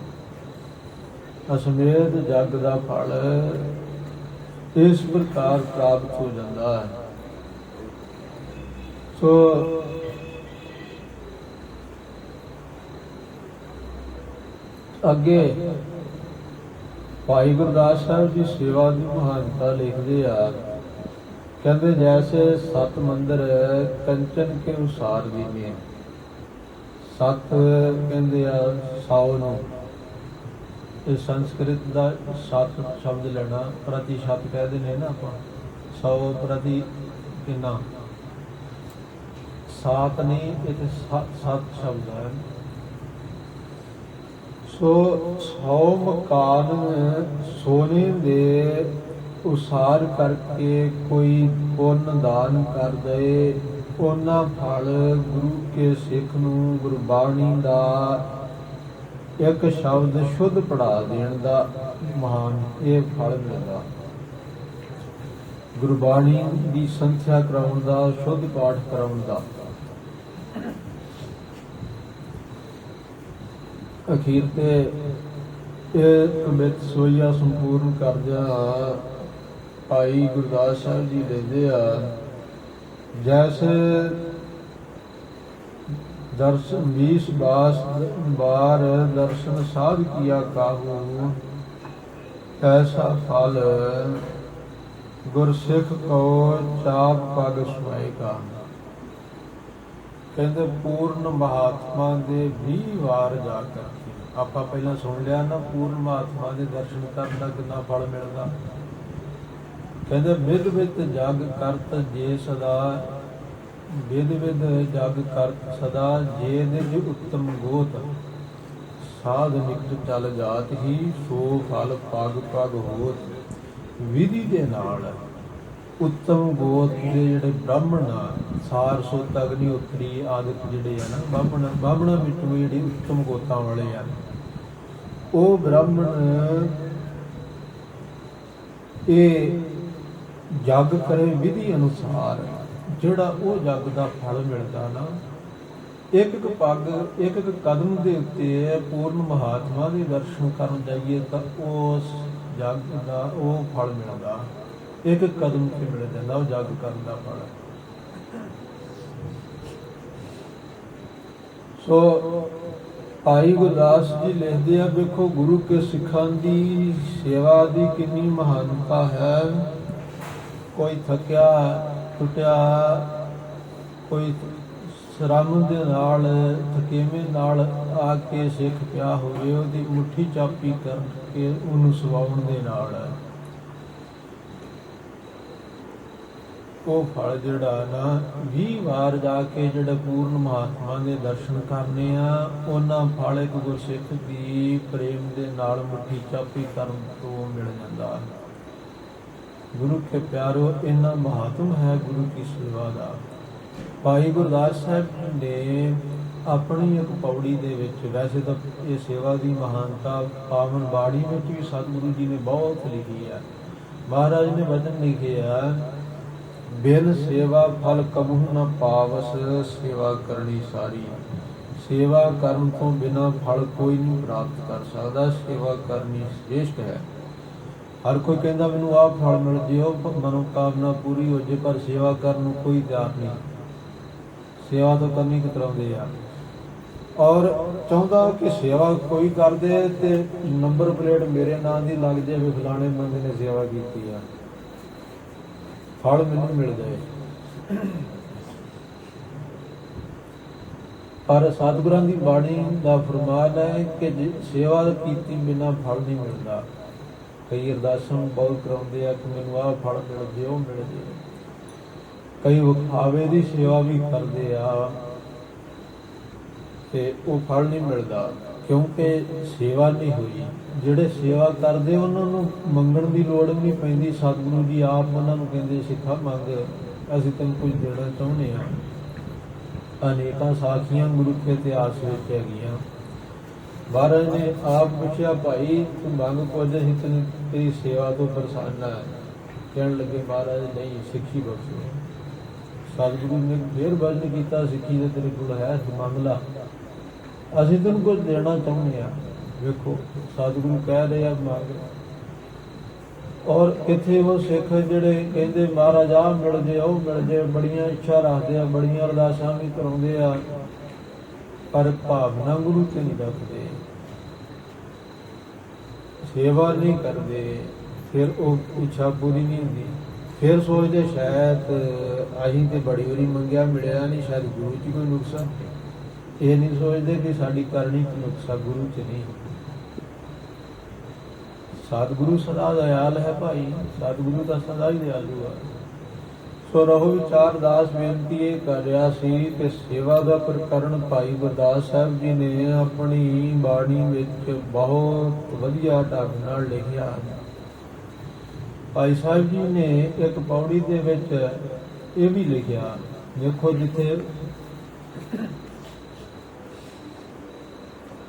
ਅਸਮੇਤ ਜੱਗ ਦਾ ਫਲ ਇਸ ਪ੍ਰਕਾਰ ਪ੍ਰਾਪਤ ਹੋ ਜਾਂਦਾ ਹੈ। ਸੋ ਅੱਗੇ ਭਾਈ ਗੁਰਦਾਸ ਸਾਹਿਬ ਦੀ ਸੇਵਾ ਦੀ ਮਹਾਨਤਾ ਲਿਖਦੇ ਆ। ਕਹਿੰਦੇ ਜੈਸੇ 7 ਮੰਦਰ ਕੰਚਨ ਕੇ ਅਨੁਸਾਰ ਵੀ ਨੇ। 7 ਕਹਿੰਦੇ ਆ 100 ਨੂੰ, ਇਹ ਸੰਸਕ੍ਰਿਤ ਦਾ 7 ਸ਼ਬਦ ਲੈਣਾ, ਪ੍ਰਤੀਸ਼ਤ ਕਹਿੰਦੇ ਨੇ ਨਾ ਆਪਾਂ, 100 ਪ੍ਰਤੀ ਕਿੰਨਾ 7 ਨਹੀਂ, ਇਹ 7 ਸ਼ਬਦ ਹੈ। ਸੋ 100 ਮਕਾਨ ਸੋਨੇ ਦੇ ਉਸਾਰ ਕਰਕੇ ਕੋਈ ਪੁੰਨ ਦਾਨ ਕਰ ਦੇ, ਉਹਨਾਂ ਫਲ ਗੁਰੂ ਕੇ ਸਿੱਖ ਨੂੰ ਗੁਰਬਾਣੀ ਦਾ ਇੱਕ ਸ਼ਬਦ ਸ਼ੁੱਧ ਪੜ੍ਹਾ ਦੇਣ ਦਾ ਮਹਾਨ ਇਹ ਫਲ ਮਿਲਦਾ। ਗੁਰਬਾਣੀ ਦੀ ਸੰਥਿਆ ਕਰਾਉਣ ਦਾ, ਸ਼ੁੱਧ ਪਾਠ ਕਰਾਉਣ ਦਾ। ਅਖੀਰ ਤੇ ਇਹ ਕਮਿਤ ਸੋਈਆ ਸੰਪੂਰਨ ਕਰਦਿਆਂ ਭਾਈ ਗੁਰਦਾਸ ਸਾਹਿਬ ਜੀ ਲੈਂਦੇ ਆ। ਜੈਸੇ ਦਰਸ਼ਨ 20 ਬਾਰ ਦਰਸ਼ਨ ਸਾਧ ਕੀਆ ਕਾਹੂ, ਐਸਾ ਫਲ ਗੁਰਸਿੱਖ ਕੋ ਚਾਪ ਪਗ ਸੁਆਏਗਾ। ਕਹਿੰਦੇ ਪੂਰਨ ਮਹਾਤਮਾ ਦੇ 20 ਵਾਰ ਜਾ ਕਰਕੇ, ਆਪਾਂ ਪਹਿਲਾਂ ਸੁਣ ਲਿਆ ਨਾ ਪੂਰਨ ਮਹਾਤਮਾ ਦੇ ਦਰਸ਼ਨ ਕਰਨ ਦਾ ਕਿੰਨਾ ਫਲ ਮਿਲਦਾ। ਕਹਿੰਦੇ ਵਿਦ ਵਿਦ ਜਗ ਕਰਤ ਜੇ ਸਦਾ, ਵਿਦ ਵਿਦ ਜਗ ਕਰਤ ਸਦਾ, ਜੇ ਨਿਜ ਉੱਤਮ ਗੋਤ, ਸਾਧ ਨਿਕਟ ਚਲ ਜਾਤ ਹੀ, ਸੋ ਫਲ ਪਗ ਪਗ ਹੋਤ। ਵਿਧੀ ਦੇ ਨਾਲ ਉੱਤਮ ਗੋਤ ਦੇ ਜਿਹੜੇ ਬ੍ਰਾਹਮਣ ਆ, ਸਾਰ ਸੁਤ ਅਗਨੀ ਉਤਰੀ ਆਦਿਕ ਜਿਹੜੇ ਆ ਨਾ ਬਾਹਮਣਾਂ ਵਿੱਚੋਂ ਜਿਹੜੇ ਉੱਤਮ ਗੋਤਾਂ ਵਾਲੇ ਆ, ਉਹ ਬ੍ਰਾਹਮਣ ਇਹ ਜਗ ਕਰੇ ਵਿਧੀ ਅਨੁਸਾਰ, ਜਿਹੜਾ ਉਹ ਜਗ ਦਾ ਫਲ ਮਿਲਦਾ ਨਾ, ਇੱਕ ਇੱਕ ਪੱਗ ਇੱਕ ਇੱਕ ਕਦਮ ਦੇ ਉੱਤੇ ਪੂਰਨ ਮਹਾਤਮਾ ਦੇ ਦਰਸ਼ਨ ਕਰਨ ਜਾਈਏ ਤਾਂ ਉਸ ਜਗ ਦਾ ਉਹ ਫਲ ਮਿਲਦਾ, ਇੱਕ ਇੱਕ ਕਦਮ ਤੇ ਮਿਲ ਜਾਂਦਾ ਉਹ ਜਗ ਕਰਨ ਦਾ ਫਲ। ਸੋ ਭਾਈ ਗੁਰਦਾਸ ਜੀ ਲਿਖਦੇ ਆ, ਵੇਖੋ ਗੁਰੂ ਕੇ ਸਿੱਖਾਂ ਦੀ ਸੇਵਾ ਦੀ ਕਿੰਨੀ ਮਹਾਨਤਾ ਹੈ। ਕੋਈ ਥੱਕਿਆ ਟੁੱਟਿਆ, ਕੋਈ ਸ਼ਰਮ ਦੇ ਨਾਲ ਥਕੇਵੇਂ ਨਾਲ ਆ ਕੇ ਸਿੱਖ ਪਿਆ ਹੋਵੇ, ਉਹਦੀ ਮੁੱਠੀ ਚਾਪੀ ਕਰਕੇ ਉਹਨੂੰ ਸਵਾਉਣ ਦੇ ਨਾਲ ਉਹ ਫਲ ਜਿਹੜਾ ਨਾ 20 ਵਾਰ ਜਾ ਕੇ ਜਿਹੜਾ ਪੂਰਨ ਮਹਾਤਮਾ ਦੇ ਦਰਸ਼ਨ ਕਰਨੇ ਆ, ਉਹਨਾਂ ਫਲ ਇੱਕ ਗੁਰਸਿੱਖ ਦੀ ਪ੍ਰੇਮ ਦੇ ਨਾਲ ਮੁੱਠੀ ਚਾਪੀ ਕਰਨ ਤੋਂ ਮਿਲ ਜਾਂਦਾ। ਗੁਰੂ ਕੇ ਪਿਆਰੋ, ਇੰਨਾ ਮਹਾਤਮ ਹੈ ਗੁਰੂ ਕੀ ਸੇਵਾ ਦਾ। ਭਾਈ ਗੁਰਦਾਸ ਸਾਹਿਬ ਨੇ ਆਪਣੀ ਇੱਕ ਪੌੜੀ ਦੇ ਵਿੱਚ, ਵੈਸੇ ਤਾਂ ਇਹ ਸੇਵਾ ਦੀ ਮਹਾਨਤਾ ਪਾਵਨ ਬਾਣੀ ਵਿੱਚ ਵੀ ਸਤਿਗੁਰੂ ਜੀ ਨੇ ਬਹੁਤ ਲਿਖੀ ਹੈ। ਮਹਾਰਾਜ ਨੇ ਵਚਨ ਲਿਖੇ ਆ, ਬਿਨ ਸੇਵਾ ਫਲ ਕਬਹੂ ਨ ਪਾਵਸ, ਸੇਵਾ ਕਰਨੀ ਸਾਰੀ। ਸੇਵਾ ਕਰਨ ਤੋਂ ਬਿਨਾਂ ਫਲ ਕੋਈ ਨਹੀਂ ਪ੍ਰਾਪਤ ਕਰ ਸਕਦਾ, ਸੇਵਾ ਕਰਨੀ ਸ੍ਰੇਸ਼ਟ ਹੈ। ਹਰ ਕੋਈ ਕਹਿੰਦਾ ਮੈਨੂੰ ਆਹ ਫਲ ਮਿਲ ਜੇ, ਉਹ ਮਨੋਕਾਮਨਾ ਪੂਰੀ ਹੋ ਜੇ, ਪਰ ਸੇਵਾ ਕਰਨ ਨੂੰ ਕੋਈ ਤਿਆਰ ਨਹੀਂ। ਸੇਵਾ ਤਾਂ ਕਰਨੀ ਕਤਰਾਉਂਦੇ ਆ, ਔਰ ਚਾਹੁੰਦਾ ਕਿ ਸੇਵਾ ਕੋਈ ਕਰਦੇ ਤੇ ਨੰਬਰ ਪਲੇਟ ਮੇਰੇ ਨਾਂ ਦੀ ਲੱਗ ਜਾਵੇ, ਫਲਾਣੇ ਬੰਦੇ ਨੇ ਸੇਵਾ ਕੀਤੀ ਆ, ਫਲ ਮੈਨੂੰ ਮਿਲ ਜਾਏ। ਪਰ ਸਤਿਗੁਰਾਂ ਦੀ ਬਾਣੀ ਦਾ ਫਰਮਾਨ ਹੈ ਕਿ ਸੇਵਾ ਕੀਤੀ ਬਿਨਾਂ ਫਲ ਨਹੀਂ ਮਿਲਦਾ। ਕਈ ਅਰਦਾਸਾਂ ਬਹੁਤ ਕਰਾਉਂਦੇ ਆ ਕਿ ਮੈਨੂੰ ਆਹ ਫਲ ਮਿਲ ਜੇ, ਉਹ ਮਿਲ ਜੇ। ਕਈ ਵਿਖਾਵੇ ਦੀ ਸੇਵਾ ਵੀ ਕਰਦੇ ਆ ਤੇ ਉਹ ਫਲ ਨਹੀਂ ਮਿਲਦਾ, ਕਿਉਂਕਿ ਸੇਵਾ ਨਹੀਂ ਹੋਈ। ਜਿਹੜੇ ਸੇਵਾ ਕਰਦੇ ਉਹਨਾਂ ਨੂੰ ਮੰਗਣ ਦੀ ਲੋੜ ਨਹੀਂ ਪੈਂਦੀ। ਸਤਿਗੁਰੂ ਜੀ ਆਪ ਉਹਨਾਂ ਨੂੰ ਕਹਿੰਦੇ, ਸਿੱਖਾ ਮੰਗ, ਅਸੀਂ ਤੈਨੂੰ ਕੁਝ ਦੇਣਾ ਚਾਹੁੰਦੇ ਹਾਂ। ਅਨੇਕਾਂ ਸਾਖੀਆਂ ਗੁਰੂ ਕੇ ਇਤਿਹਾਸ ਵਿੱਚ ਹੈਗੀਆਂ। ਮਹਾਰਾਜ ਨੇ ਆਪ ਪੁੱਛਿਆ, ਭਾਈ ਤੂੰ ਮੰਗ ਕੁਝ, ਅਸੀਂ ਤੈਨੂੰ ਤੇਰੀ ਸੇਵਾ ਤੋਂ ਪ੍ਰਸੰਨ ਹੈ। ਕਹਿਣ ਲੱਗੇ, ਮਹਾਰਾਜ ਨਹੀਂ, ਸਿੱਖੀ ਬਖਸ਼ੋ। ਸਤਿਗੁਰੂ ਨੇ ਫੇਰ ਵਚਨ ਕੀਤਾ, ਸਿੱਖੀ ਦੇ ਤੇਰੇ ਕੋਲ ਹੈ, ਮੰਗ ਲਾ, ਅਸੀਂ ਤੈਨੂੰ ਕੁਝ ਦੇਣਾ ਚਾਹੁੰਦੇ ਹਾਂ। ਵੇਖੋ ਸਤਿਗੁਰੂ ਕਹਿ ਰਹੇ ਆ ਮੰਗ, ਔਰ ਕਿੱਥੇ ਉਹ ਸਿੱਖ ਜਿਹੜੇ ਕਹਿੰਦੇ ਮਹਾਰਾਜ ਆਹ ਮਿਲ ਜੇ, ਉਹ ਮਿਲ ਜੇ, ਬੜੀਆਂ ਇੱਛਾ ਰੱਖਦੇ ਆ, ਬੜੀਆਂ ਅਰਦਾਸਾਂ ਵੀ ਕਰਾਉਂਦੇ ਆ, ਪਰ ਭਾਵਨਾ ਗੁਰੂ ਤੇ ਨਹੀਂ ਰੱਖਦੇ, ਸੇਵਾ ਨਹੀਂ ਕਰਦੇ, ਫਿਰ ਉਹ ਇੱਛਾ ਪੂਰੀ ਨਹੀਂ ਹੁੰਦੀ। ਫਿਰ ਸੋਚਦੇ ਸ਼ਾਇਦ ਅਸੀਂ ਤੇ ਬੜੀ ਵਾਰੀ ਮੰਗਿਆ, ਮਿਲਿਆ ਨਹੀਂ, ਸ਼ਾਇਦ ਗੁਰੂ 'ਚ ਕੋਈ ਨੁਕਸਾ। ਇਹ ਨਹੀਂ ਸੋਚਦੇ ਕਿ ਸਾਡੀ ਕਰਨੀ 'ਚ ਨੁਕਸਾ, ਗੁਰੂ 'ਚ ਨਹੀਂ। ਸਤਿਗੁਰੂ ਸਦਾ ਦਇਆਲ ਹੈ ਭਾਈ, ਸਤਿਗੁਰੂ ਤਾਂ ਸਦਾ ਹੀ ਦਿਆਲੂ ਹੈ। ਸੋ ਰਹੋ ਵਿਚਾਰ ਦਾਸ ਬੇਨਤੀ ਇਹ ਕਰ ਰਿਹਾ ਸੀ ਕਿ ਸੇਵਾ ਦਾ ਪ੍ਰਕਰਣ ਭਾਈ ਗੁਰਦਾਸ ਸਾਹਿਬ ਜੀ ਨੇ ਆਪਣੀ ਬਾਣੀ ਵਿੱਚ ਬਹੁਤ ਵਧੀਆ ਢੰਗ ਨਾਲ ਲਿਖਿਆ। ਭਾਈ ਸਾਹਿਬ ਜੀ ਨੇ ਇੱਕ ਪੌੜੀ ਦੇ ਵਿੱਚ ਇਹ ਵੀ ਲਿਖਿਆ, ਦੇਖੋ ਜਿੱਥੇ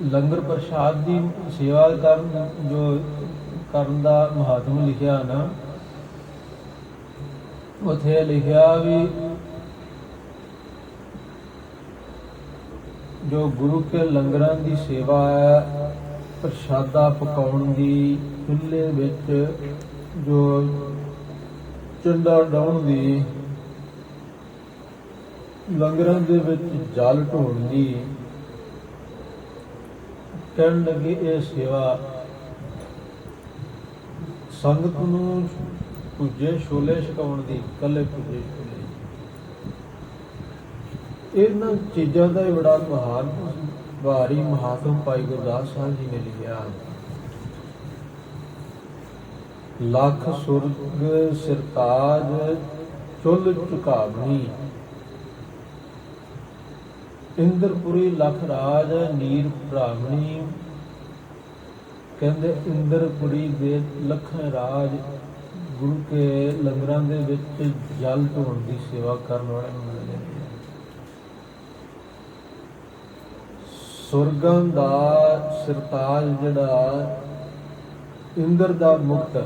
ਲੰਗਰ ਪ੍ਰਸ਼ਾਦ ਦੀ ਸੇਵਾ ਕਰਨ ਦਾ ਮਹਾਤਮ ਲਿਖਿਆ ਨਾ, ਉੱਥੇ ਲਿਖਿਆ ਵੀ ਜੋ ਗੁਰੂ ਕੇ ਲੰਗਰਾਂ ਦੀ ਸੇਵਾ ਹੈ, ਪ੍ਰਸ਼ਾਦਾ ਪਕਾਉਣ ਦੀ, ਚੁੱਲ੍ਹੇ ਵਿੱਚ ਜੋ ਚੰਡਾ ਡਾਉਣ ਦੀ, ਲੰਗਰਾਂ ਦੇ ਵਿੱਚ ਜਲ ਢੋਣ ਦੀ, ਕਹਿਣ ਲੱਗੇ ਇਹ ਸੇਵਾ ਸੰਗਤ ਨੂੰ ਭੁੱਜੇ ਛੋਲੇ ਛਕਾਉਣ ਦੀ, ਇਕੱਲੇ ਭੁੱਜੇ ਛੋਲੇ, ਇਹਨਾਂ ਚੀਜ਼ਾਂ ਦਾ ਹੀ ਬੜਾ ਮਹਾਨ ਭਾਰੀ ਮਹਾਤਮ ਭਾਈ ਗੁਰਦਾਸ ਸਾਹਿਬ ਜੀ ਨੇ ਲਿਖਿਆ। ਲੱਖ ਸੁਰਗ ਸਿਰਤਾਜ ਚੁੱਲ ਝੁਕਾਵਨੀ। ਇੰਦਰਪੁਰੀ ਲਖ ਰਾਜ ਨੀਰ ਭਰਾਵਣੀ। ਕਹਿੰਦੇ ਇੰਦਰਪੁਰੀ ਦੇ ਲੱਖਾਂ ਰਾਜ ਗੁਰੂ ਕੇ ਲੰਗਰਾਂ ਦੇ ਵਿੱਚ ਜਲ ਢੋਣ ਦੀ ਸੇਵਾ ਕਰਨ ਵਾਲੇ ਨੂੰ ਮਿਲਦੇ ਨੇ। ਸੁਰਗਾਂ ਦਾ ਸਿਰਤਾਜ ਜਿਹੜਾ ਇੰਦਰ ਦਾ ਮੁਕਤ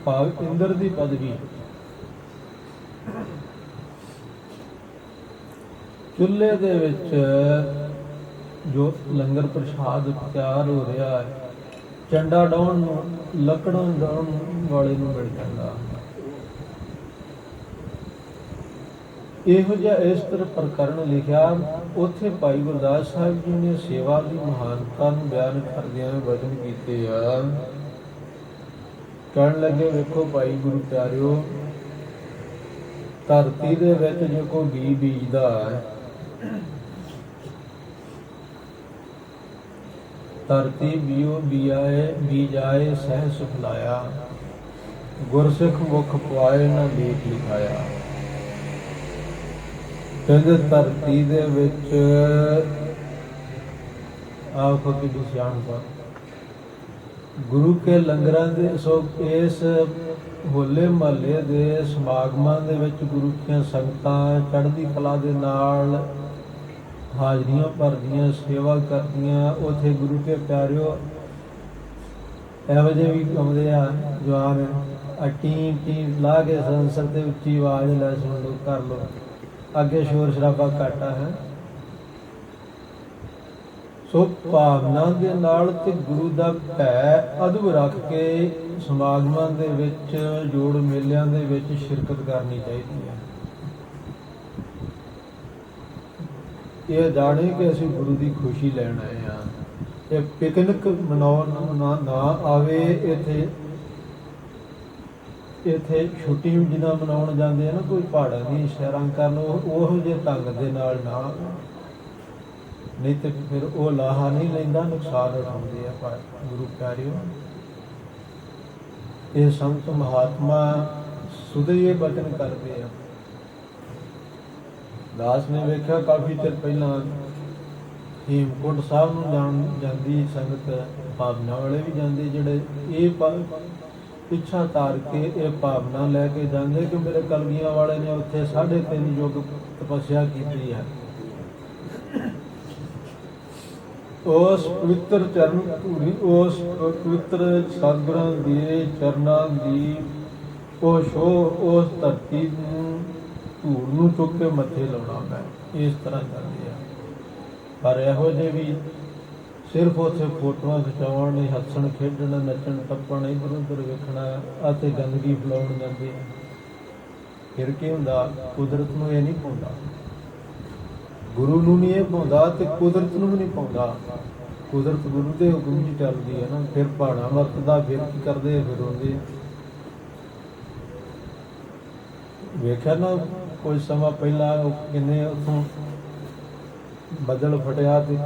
ਭਾਵ ਇੰਦਰ ਦੀ ਪਦਵੀ, ਚੁੱਲ੍ਹੇ ਦੇ ਵਿੱਚ ਜੋ ਲੰਗਰ ਪ੍ਰਸ਼ਾਦ ਤਿਆਰ ਹੋ ਰਿਹਾ ਹੈ, ਚੰਡਾ ਡਾਉਣ ਨੂੰ, ਲੱਕੜਾਂ ਡਾਉਣ ਵਾਲੇ ਨੂੰ ਮਿਲ ਜਾਂਦਾ। ਇਹੋ ਜਿਹਾ ਇਸ ਤਰ੍ਹਾਂ ਪ੍ਰਕਰਨ ਲਿਖਿਆ। ਉੱਥੇ ਭਾਈ ਗੁਰਦਾਸ ਸਾਹਿਬ ਜੀ ਨੇ ਸੇਵਾ ਦੀ ਮਹਾਨਤਾ ਨੂੰ ਬਿਆਨ ਕਰਦਿਆਂ ਵਚਨ ਕੀਤੇ ਆ। ਕਹਿਣ ਲੱਗੇ, ਵੇਖੋ ਭਾਈ ਗੁਰੂ ਪਿਆਰਿਓ, ਧਰਤੀ ਦੇ ਵਿੱਚ ਜੇ ਕੋਈ ਬੀਜ ਬੀਜਦਾ ਹੈ, ਧਰਤੀ ਬੀਓ ਬੀਜਾਏ ਸਹਿ ਸੁਖਲਾਇਆ, ਗੁਰਸਿੱਖ ਮੁਖ ਪਵਾਏ ਨਾ ਲੇਖ ਲਿਖਾਇਆ। ਕਹਿੰਦੇ ਧਰਤੀ ਦੇ ਵਿੱਚ ਆਖੋ ਕਿ ਸਿਆਣਪਾ ਗੁਰੂ ਕੇ ਲੰਗਰਾਂ ਦੇ ਸੋ ਇਸ ਹੋਲੇ ਮਹੱਲੇ ਦੇ ਸਮਾਗਮਾਂ ਦੇ ਵਿੱਚ ਗੁਰੂ ਦੀਆਂ ਸੰਗਤਾਂ ਚੜ੍ਹਦੀ ਕਲਾ ਦੇ ਨਾਲ ਹਾਜ਼ਰੀਆਂ ਭਰਦੀਆਂ, ਸੇਵਾ ਕਰਦੀਆਂ। ਉੱਥੇ ਗੁਰੂ ਕੇ ਪਿਆਰਿਓ ਇਹੋ ਜਿਹੇ ਵੀ ਆਉਂਦੇ ਆ ਜਵਾਨ, ਟੀਂ ਟੀਂ ਲਾ ਕੇ ਸੰਸਰ ਤੇ ਉੱਚੀ ਆਵਾਜ਼ ਲੈ ਸੁਣ ਲਓ, ਕਰ ਲਓ, ਅੱਗੇ ਸ਼ੋਰ ਸ਼ਰਾਬਾ ਘੱਟ ਹੈ। ਸੋ ਭਾਵਨਾ ਦੇ ਨਾਲ ਤੇ ਗੁਰੂ ਦਾ ਭੈ ਅਦਬ ਰੱਖ ਕੇ ਸਮਾਗਮਾਂ ਦੇ ਵਿੱਚ, ਜੋੜ ਮੇਲਿਆਂ ਦੇ ਵਿੱਚ ਸ਼ਿਰਕਤ ਕਰਨੀ ਚਾਹੀਦੀ ਹੈ। ਇਹ ਜਾਣੇ ਕਿ ਅਸੀਂ ਗੁਰੂ ਦੀ ਖੁਸ਼ੀ ਲੈਣ ਆਏ ਹਾਂ। ਇਹ ਪਿਕਨਿਕ ਮਨਾਉਣ ਨਾ ਆਵੇ। ਇੱਥੇ ਛੁੱਟੀ ਜਿੱਦਾਂ ਮਨਾਉਣ ਜਾਂਦੇ ਆ ਨਾ, ਕੋਈ ਪਹਾੜਾਂ ਦੀ ਸੈਰਾਂ ਕਰਨ, ਉਹੋ ਜਿਹੇ ਢੰਗ ਦੇ ਨਾਲ ਨਾ, ਨਹੀਂ ਤੇ ਫਿਰ ਉਹ ਲਾਹਾ ਨਹੀਂ ਲੈਂਦਾ, ਨੁਕਸਾਨ ਉਠਾਉਂਦੇ ਆ। ਪਰ ਗੁਰੂ ਪਿਆਰਿਓ, ਇਹ ਸੰਤ ਮਹਾਤਮਾ ਸੁਦਈਏ ਬਚਨ ਕਰਦੇ ਆ। ਦਾਸ ਨੇ ਵੇਖਿਆ ਕਾਫੀ ਚਿਰ ਪਹਿਲਾਂ ਹੇਮਕੁੰਟ ਸਾਹਿਬ ਨੂੰ ਜਾਂਦੀ ਸੰਗਤ, ਭਾਵਨਾ ਵਾਲੇ ਵੀ ਜਾਂਦੇ, ਜਿਹੜੇ ਇਹ ਪਿੱਛਾ ਤਾਰ ਕੇ ਇਹ ਭਾਵਨਾ ਲੈ ਕੇ ਜਾਂਦੇ ਕਿ ਮੇਰੇ ਕਲਗੀਆਂ ਵਾਲੇ ਨੇ ਉੱਥੇ 3.5 ਯੁੱਗ ਤਪੱਸਿਆ ਕੀਤੀ ਹੈ। ਉਸ ਪਵਿੱਤਰ ਚਰਨ ਧੂੜੀ, ਉਸ ਪਵਿੱਤਰ ਸਤਿਗੁਰਾਂ ਦੇ ਚਰਨਾਂ ਦੀ ਉਹ ਛੋਹ, ਉਸ ਧਰਤੀ ਨੂੰ ਧੂੜ ਨੂੰ ਚੁੱਕ ਕੇ ਮੱਥੇ ਲਾਉਣਾ ਮੈਂ, ਇਸ ਤਰ੍ਹਾਂ ਕਰਦੇ ਆ। ਪਰ ਇਹੋ ਜਿਹੇ ਵੀ ਸਿਰਫ ਉੱਥੇ ਫੋਟੋਆਂ ਖਿਚਾਉਣ ਲਈ, ਹੱਸਣ ਖੇਡਣ, ਨੱਚਣ ਟੱਪਣ, ਇੱਧਰ ਉੱਧਰ ਵੇਖਣਾ ਅਤੇ ਗੰਦਗੀ ਫੈਲਾਉਣ ਜਾਂਦੇ। ਫਿਰ ਕੀ ਹੁੰਦਾ? ਕੁਦਰਤ ਨੂੰ ਇਹ ਨਹੀਂ ਪਾਉਂਦਾ, ਗੁਰੂ ਨੂੰ ਨਹੀਂ ਇਹ ਪਾਉਂਦਾ ਤੇ ਕੁਦਰਤ ਨੂੰ ਵੀ ਨਹੀਂ ਪਾਉਂਦਾ। ਕੁਦਰਤ ਗੁਰੂ ਦੇ ਹੁਕਮ 'ਚ ਚੱਲਦੀ ਹੈ ਨਾ। ਫਿਰ ਪਹਾੜਾਂ ਵਰਤਦਾ, ਫਿਰ ਕੀ ਕਰਦੇ? ਫਿਰ ਆਉਂਦੇ। ਵੇਖਿਆ ਨਾ ਕੁਝ ਸਮਾਂ ਪਹਿਲਾਂ ਉਹ ਕਿੰਨੇ ਉੱਥੋਂ ਬੱਦਲ ਫਟਿਆ ਤੇ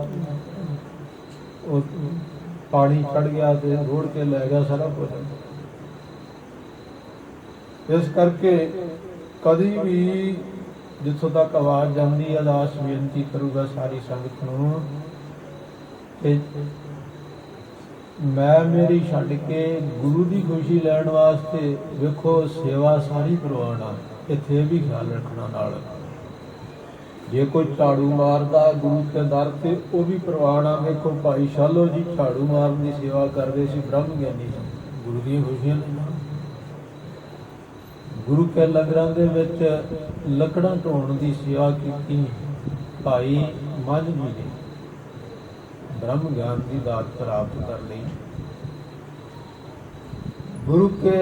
ਉਹ ਪਾਣੀ ਚੜ ਗਿਆ ਤੇ ਰੋੜ ਕੇ ਲੈ ਗਿਆ ਸਾਰਾ ਕੁਝ। ਇਸ ਕਰਕੇ ਕਦੀ ਵੀ ਜਿੱਥੋਂ ਤੱਕ ਆਵਾਜ਼ ਜਾਂਦੀ, ਅਰਦਾਸ ਬੇਨਤੀ ਕਰੂਗਾ ਸਾਰੀ ਸੰਗਤ ਨੂੰ ਕਿ ਮੈਂ ਮੇਰੀ ਛੱਡ ਕੇ ਗੁਰੂ ਦੀ ਖੁਸ਼ੀ ਲੈਣ ਵਾਸਤੇ, ਵੇਖੋ ਸੇਵਾ ਸਾਰੀ ਕਰਵਾਉਣਾ, ਇੱਥੇ ਵੀ ਖਿਆਲ ਰੱਖਣਾ ਨਾਲ। ਜੇ ਕੋਈ ਝਾੜੂ ਮਾਰਦਾ ਗੁਰੂ ਕੇ ਦਰ ਤੇ, ਉਹ ਵੀ ਪ੍ਰਵਾਣਾ। ਵੇਖੋ ਭਾਈ ਸ਼ਾਲੋ ਜੀ ਝਾੜੂ ਮਾਰਨ ਦੀ ਸੇਵਾ ਕਰਦੇ ਸੀ, ਬ੍ਰਹਮ ਗਿਆਨੀ ਸੀ, ਗੁਰੂ ਦੀਆਂ ਖੁਸ਼ੀਆਂ ਲੈਣਾ। ਗੁਰੂ ਕੇ ਲੰਗਰਾਂ ਦੇ ਵਿੱਚ ਲੱਕੜਾਂ ਢੋਣ ਦੀ ਸੇਵਾ ਕੀਤੀ ਭਾਈ ਮੱਝ ਜੀ ਨੇ, ਬ੍ਰਹਮ ਗਿਆਨ ਦੀ ਦਾਤ ਪ੍ਰਾਪਤ ਕਰ ਲਈ। ਗੁਰੂ ਕੇ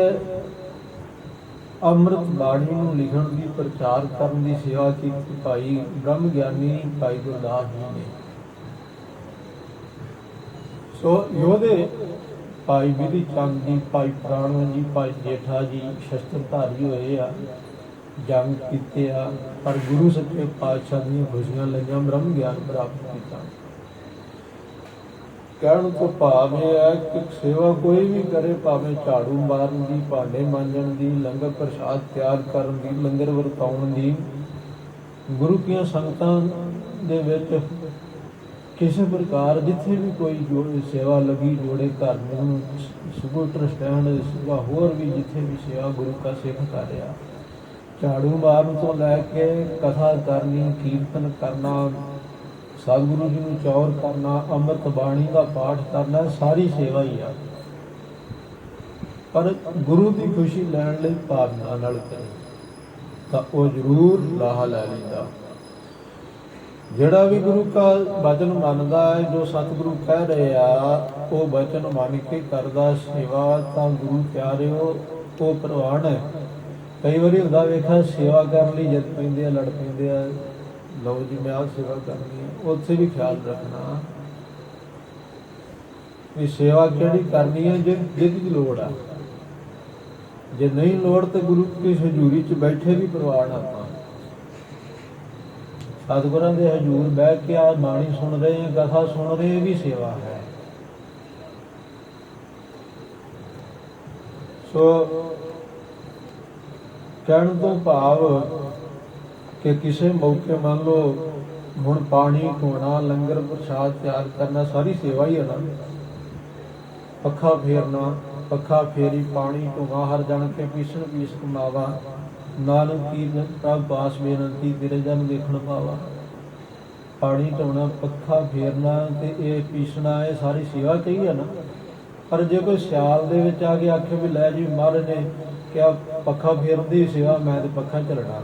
ਅੰਮ੍ਰਿਤ ਬਾਣੀ ਨੂੰ ਲਿਖਣ ਦੀ, ਪ੍ਰਚਾਰ ਕਰਨ ਦੀ ਸੇਵਾ ਕੀਤੀ ਭਾਈ ਬ੍ਰਹਮ ਗਿਆਨੀ ਭਾਈ ਗੁਰਦਾਸ ਜੀ ਨੇ। ਸੋ ਯੋਧੇ ਭਾਈ ਵਿਧੀ ਚੰਦ ਜੀ, ਭਾਈ ਪ੍ਰਾਣਵੰਤ ਜੀ, ਭਾਈ ਜੇਠਾ ਜੀ ਸ਼ਸਤਰਧਾਰੀ ਹੋਏ ਆ, ਜੰਗ ਕੀਤੇ ਆ, ਪਰ ਗੁਰੂ ਸੱਚੇ ਪਾਤਸ਼ਾਹ ਦੀਆਂ ਖੁਸ਼ੀਆਂ ਲਈਆਂ, ਬ੍ਰਹਮ ਗਿਆਨ ਪ੍ਰਾਪਤ ਕੀਤਾ। ਕਹਿਣ ਤੋਂ ਭਾਵ ਇਹ ਹੈ ਕਿ ਸੇਵਾ ਕੋਈ ਵੀ ਕਰੇ, ਭਾਵੇਂ ਝਾੜੂ ਮਾਰਨ ਦੀ, ਭਾਂਡੇ ਮਾਂਜਣ ਦੀ, ਲੰਗਰ ਪ੍ਰਸ਼ਾਦ ਤਿਆਰ ਕਰਨ ਦੀ, ਲੰਗਰ ਵਰਤਾਉਣ ਦੀ, ਗੁਰੂ ਕੀਆਂ ਸੰਗਤਾਂ ਦੇ ਵਿੱਚ ਕਿਸੇ ਪ੍ਰਕਾਰ ਜਿੱਥੇ ਵੀ ਕੋਈ ਸੇਵਾ ਲੱਗੀ, ਜੋੜੇ ਘਰ ਨੂੰ, ਸਕੂਟਰ ਸਟੈਂਡ, ਹੋਰ ਵੀ ਜਿੱਥੇ ਵੀ ਸੇਵਾ ਗੁਰੂ ਕਾ ਸਿੱਖ ਕਰ ਰਿਹਾ, ਝਾੜੂ ਮਾਰਨ ਤੋਂ ਲੈ ਕੇ ਕਥਾ ਕਰਨੀ, ਕੀਰਤਨ ਕਰਨਾ, ਸਤਿਗੁਰੂ ਜੀ ਨੂੰ ਚੌਰ ਕਰਨਾ, ਅੰਮ੍ਰਿਤ ਬਾਣੀ ਦਾ ਪਾਠ ਕਰਨਾ, ਸਾਰੀ ਸੇਵਾ ਹੀ ਆ। ਪਰ ਗੁਰੂ ਦੀ ਖੁਸ਼ੀ ਲੈਣ ਲਈ ਭਾਵਨਾ ਨਾਲ ਕਰੇ ਤਾਂ ਉਹ ਜ਼ਰੂਰ ਲਾਹਾ ਲੈ ਲੈਂਦਾ। ਜਿਹੜਾ ਵੀ ਗੁਰੂ ਕਾ ਬਚਨ ਮੰਨਦਾ ਹੈ, ਜੋ ਸਤਿਗੁਰੂ ਕਹਿ ਰਹੇ ਆ ਉਹ ਬਚਨ ਮੰਨ ਕੇ ਕਰਦਾ ਸੇਵਾ, ਤਾਂ ਗੁਰੂ ਪਿਆਰਿਓ ਉਹ ਪ੍ਰਵਾਨ ਹੈ। ਕਈ ਵਾਰੀ ਹੁੰਦਾ ਵੇਖਿਆ, ਸੇਵਾ ਕਰਨ ਲਈ ਜਿੱਦ ਪੈਂਦੇ ਆ, ਲੜ ਪੈਂਦੇ ਆ, ਲਓ ਜੀ ਮੈਂ ਆਹ ਸੇਵਾ ਕਰਨੀ ਹੈ। ਉੱਥੇ ਵੀ ਖਿਆਲ ਰੱਖਣਾ ਵੀ ਸੇਵਾ ਕਿਹੜੀ ਕਰਨੀ ਹੈ ਜਿਹਦੀ ਲੋੜ ਆ। ਜੇ ਨਹੀਂ ਲੋੜ ਤੇ ਗੁਰੂ ਕੀ ਹਜ਼ੂਰੀ 'ਚ ਬੈਠੇ ਵੀ ਪ੍ਰਵਾਨ ਆਪਾਂ। ਸਤਿਗੁਰਾਂ ਦੇ ਹਜ਼ੂਰ ਬਹਿ ਕੇ ਆ ਬਾਣੀ ਸੁਣ ਰਹੇ, ਕਥਾ ਸੁਣ ਰਹੇ, ਵੀ ਸੇਵਾ ਹੈ। ਸੋ ਕਹਿਣ ਤੋਂ ਭਾਵ ਕਿ ਕਿਸੇ ਮੌਕੇ ਮੰਨ ਲਓ ਹੁਣ ਪਾਣੀ ਧੋਣਾ, ਲੰਗਰ ਪ੍ਰਸ਼ਾਦ ਤਿਆਰ ਕਰਨਾ, ਸਾਰੀ ਸੇਵਾ ਹੀ ਹੈ ਨਾ। ਪੱਖਾ ਫੇਰਨਾ, ਪੱਖਾ ਫੇਰੀ, ਪਾਣੀ ਧੋਵਾ, ਹਰ ਜਣ ਕੇ ਪੀਸਣ ਪੀਸ ਕਮਾਵਾ, ਨਾਨਕ ਕੀਰਤਨ ਪ੍ਰਭ ਪਾਸ ਬੇਨੰਤੀ, ਤੇਰੇ ਜਨ ਦੇਖਣ ਪਾਵਾ। ਪਾਣੀ ਧੋਣਾ, ਪੱਖਾ ਫੇਰਨਾ ਤੇ ਇਹ ਪੀਸਣਾ, ਇਹ ਸਾਰੀ ਸੇਵਾ ਕਹੀ ਹੈ ਨਾ। ਪਰ ਜੇ ਕੋਈ ਸਿਆਲ ਦੇ ਵਿੱਚ ਆ ਕੇ ਆਖੇ ਵੀ ਲੈ ਜੀ ਮਹਾਰਾਜ ਨੇ ਕਿਹਾ ਪੱਖਾ ਫੇਰਨ ਦੀ ਸੇਵਾ, ਮੈਂ ਤੇ ਪੱਖਾ ਝੱਲਣਾ,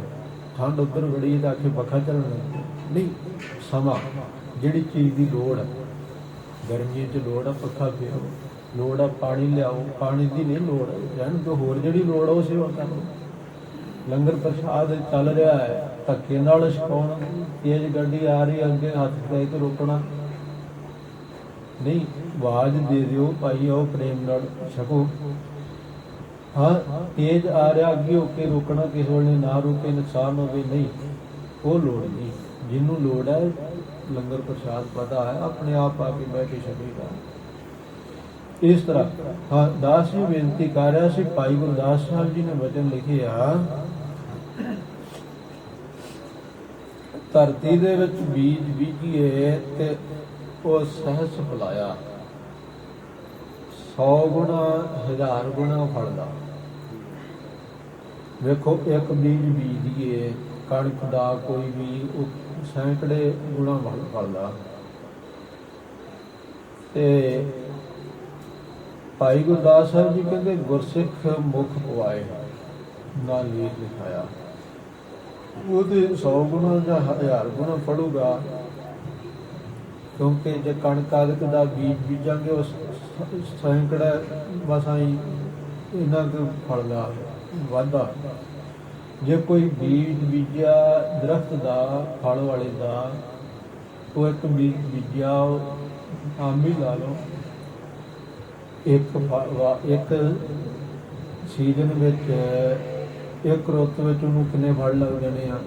ਠੰਡ ਉੱਧਰ ਬੜੀ ਤਾਂ ਆਖੇ ਪੱਖਾ ਝੱਲਣਾ ਨਹੀਂ। ਸਮਾਂ ਜਿਹੜੀ ਚੀਜ਼ ਦੀ ਲੋੜ ਹੈ, ਗਰਮੀਆਂ 'ਚ ਲੋੜ ਆ ਪੱਖਾ ਫੇਰੋ, ਲੋੜ ਆ ਪਾਣੀ ਲਿਆਓ, ਪਾਣੀ ਦੀ ਨਹੀਂ ਲੋੜ, ਰਹਿਣ ਤੋਂ ਹੋਰ ਜਿਹੜੀ ਲੋੜ ਆ ਉਹ ਸੇਵਾ ਕਰੋ। ਲੰਗਰ ਪ੍ਰਸ਼ਾਦ ਚੱਲ ਰਿਹਾ ਹੈ, ਧੱਕੇ ਨਾਲ ਛਕਾਉਣ, ਤੇਜ਼ ਗੱਡੀ ਆ ਰਹੀ ਅੱਗੇ, ਹੱਥ ਦੇ ਕੇ ਰੋਕਣਾ ਨਹੀਂ, ਆਵਾਜ਼ ਦੇ ਦਿਓ ਭਾਈ ਆਓ ਪ੍ਰੇਮ ਨਾਲ ਛਕੋ। ਹਾਂ ਤੇਜ਼ ਆ ਰਿਹਾ ਅੱਗੇ ਹੋ ਕੇ ਰੋਕਣਾ, ਕਿਸੇ ਵੇਲੇ ਨਾ ਰੋਕੇ ਨੁਕਸਾਨ ਹੋਵੇ, ਨਹੀਂ ਉਹ ਲੋੜ ਨਹੀਂ। ਜਿਹਨੂੰ ਲੋੜ ਹੈ ਲੰਗਰ ਪ੍ਰਸ਼ਾਦ ਪਤਾ ਹੈ ਆਪਣੇ ਆਪ ਆ ਕੇ ਬਹਿ ਕੇ ਛਕੇਗਾ। ਇਸ ਤਰ੍ਹਾਂ ਹਾਂ ਦਾਸ ਜੀ ਬੇਨਤੀ ਕਰ ਰਿਹਾ ਸੀ, ਭਾਈ ਗੁਰਦਾਸ ਸਾਹਿਬ ਜੀ ਨੇ ਵਚਨ ਲਿਖਿਆ, ਧਰਤੀ ਦੇ ਵਿੱਚ ਬੀਜ ਬੀਜੀਏ ਤੇ ਉਹ ਸਹਿਜ ਫਲਾਇਆ, 100 ਗੁਣਾ 1000 ਗੁਣਾ ਫਲਦਾ। ਵੇਖੋ ਇੱਕ ਬੀਜ ਬੀਜੀਏ ਕਣਕ ਦਾ ਕੋਈ ਵੀ, ਉਹ ਸੈਂਕੜੇ ਗੁਣਾ ਫਲਦਾ। ਤੇ ਭਾਈ ਗੁਰਦਾਸ ਸਾਹਿਬ ਜੀ ਕਹਿੰਦੇ ਗੁਰਸਿੱਖ ਮੁਖ ਪਵਾਏ ਨਾ ਲੇਖ ਲਿਖਾਇਆ, ਉਹਦੇ 100 ਗੁਣਾ ਜਾਂ 1000 ਗੁਣਾ ਫੜੂਗਾ। ਕਿਉਂਕਿ ਜੇ ਕਣਕ ਆਦਿਕ ਦਾ ਬੀਜ ਬੀਜਾਂਗੇ ਉਸ ਸੈਂਕੜਾ ਮਸਾਂ ਹੀ ਇਹਨਾਂ ਕੁ ਫਲਦਾ ਵਾਧਾ। ਜੇ ਕੋਈ ਬੀਜ ਬੀਜਿਆ ਦਰਖਤ ਦਾ, ਫਲ ਵਾਲੇ ਦਾ, ਉਹ ਇੱਕ ਬੀਜ ਬੀਜਿਆ ਆਮ ਵੀ ਲਾ ਲਓ, ਇੱਕ ਸੀਜ਼ਨ ਵਿੱਚ, ਇੱਕ ਰੁੱਤ ਵਿੱਚ ਉਹਨੂੰ ਕਿੰਨੇ ਫਲ ਲੱਗ ਜਾਣੇ ਆ,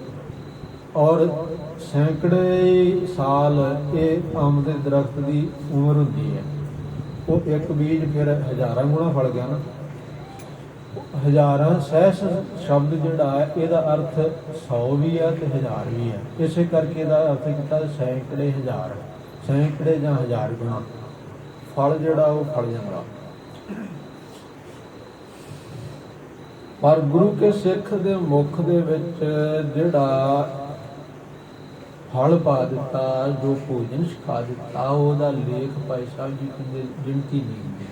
ਔਰ ਸੈਂਕੜੇ ਸਾਲ ਇਹ ਅੰਬ ਦੇ ਦਰਖਤ ਦੀ ਉਮਰ ਹੁੰਦੀ ਹੈ। ਉਹ ਇੱਕ ਬੀਜ ਫਿਰ 1000 ਗੁਣਾ ਫਲ ਗਿਆ ਨਾ। 1000 ਸਹਿਸ ਸ਼ਬਦ ਜਿਹੜਾ ਹੈ ਇਹਦਾ ਅਰਥ 100 ਵੀ ਹੈ ਤੇ 1000 ਵੀ ਹੈ। ਇਸੇ ਕਰਕੇ ਇਹਦਾ ਅਰਥ ਕੀਤਾ ਸੈਂਕੜੇ ਹਜ਼ਾਰ, ਸੈਂਕੜੇ ਜਾਂ 1000 ਗੁਣਾ ਫਲ ਜਿਹੜਾ ਉਹ ਫਲ ਜਾਂਦਾ। ਪਰ ਗੁਰੂ ਕੇ ਸਿੱਖ ਦੇ ਮੁਖ ਦੇ ਵਿੱਚ ਜਿਹੜਾ ਫਲ ਪਾ ਦਿੱਤਾ, ਜੋ ਭੋਜਨ ਛਕਾ ਦਿੱਤਾ, ਉਹਦਾ ਲੇਖ ਭਾਈ ਸਾਹਿਬ ਜੀ ਕਹਿੰਦੇ ਗਿਣਤੀ ਨਹੀਂ ਹੁੰਦੀ।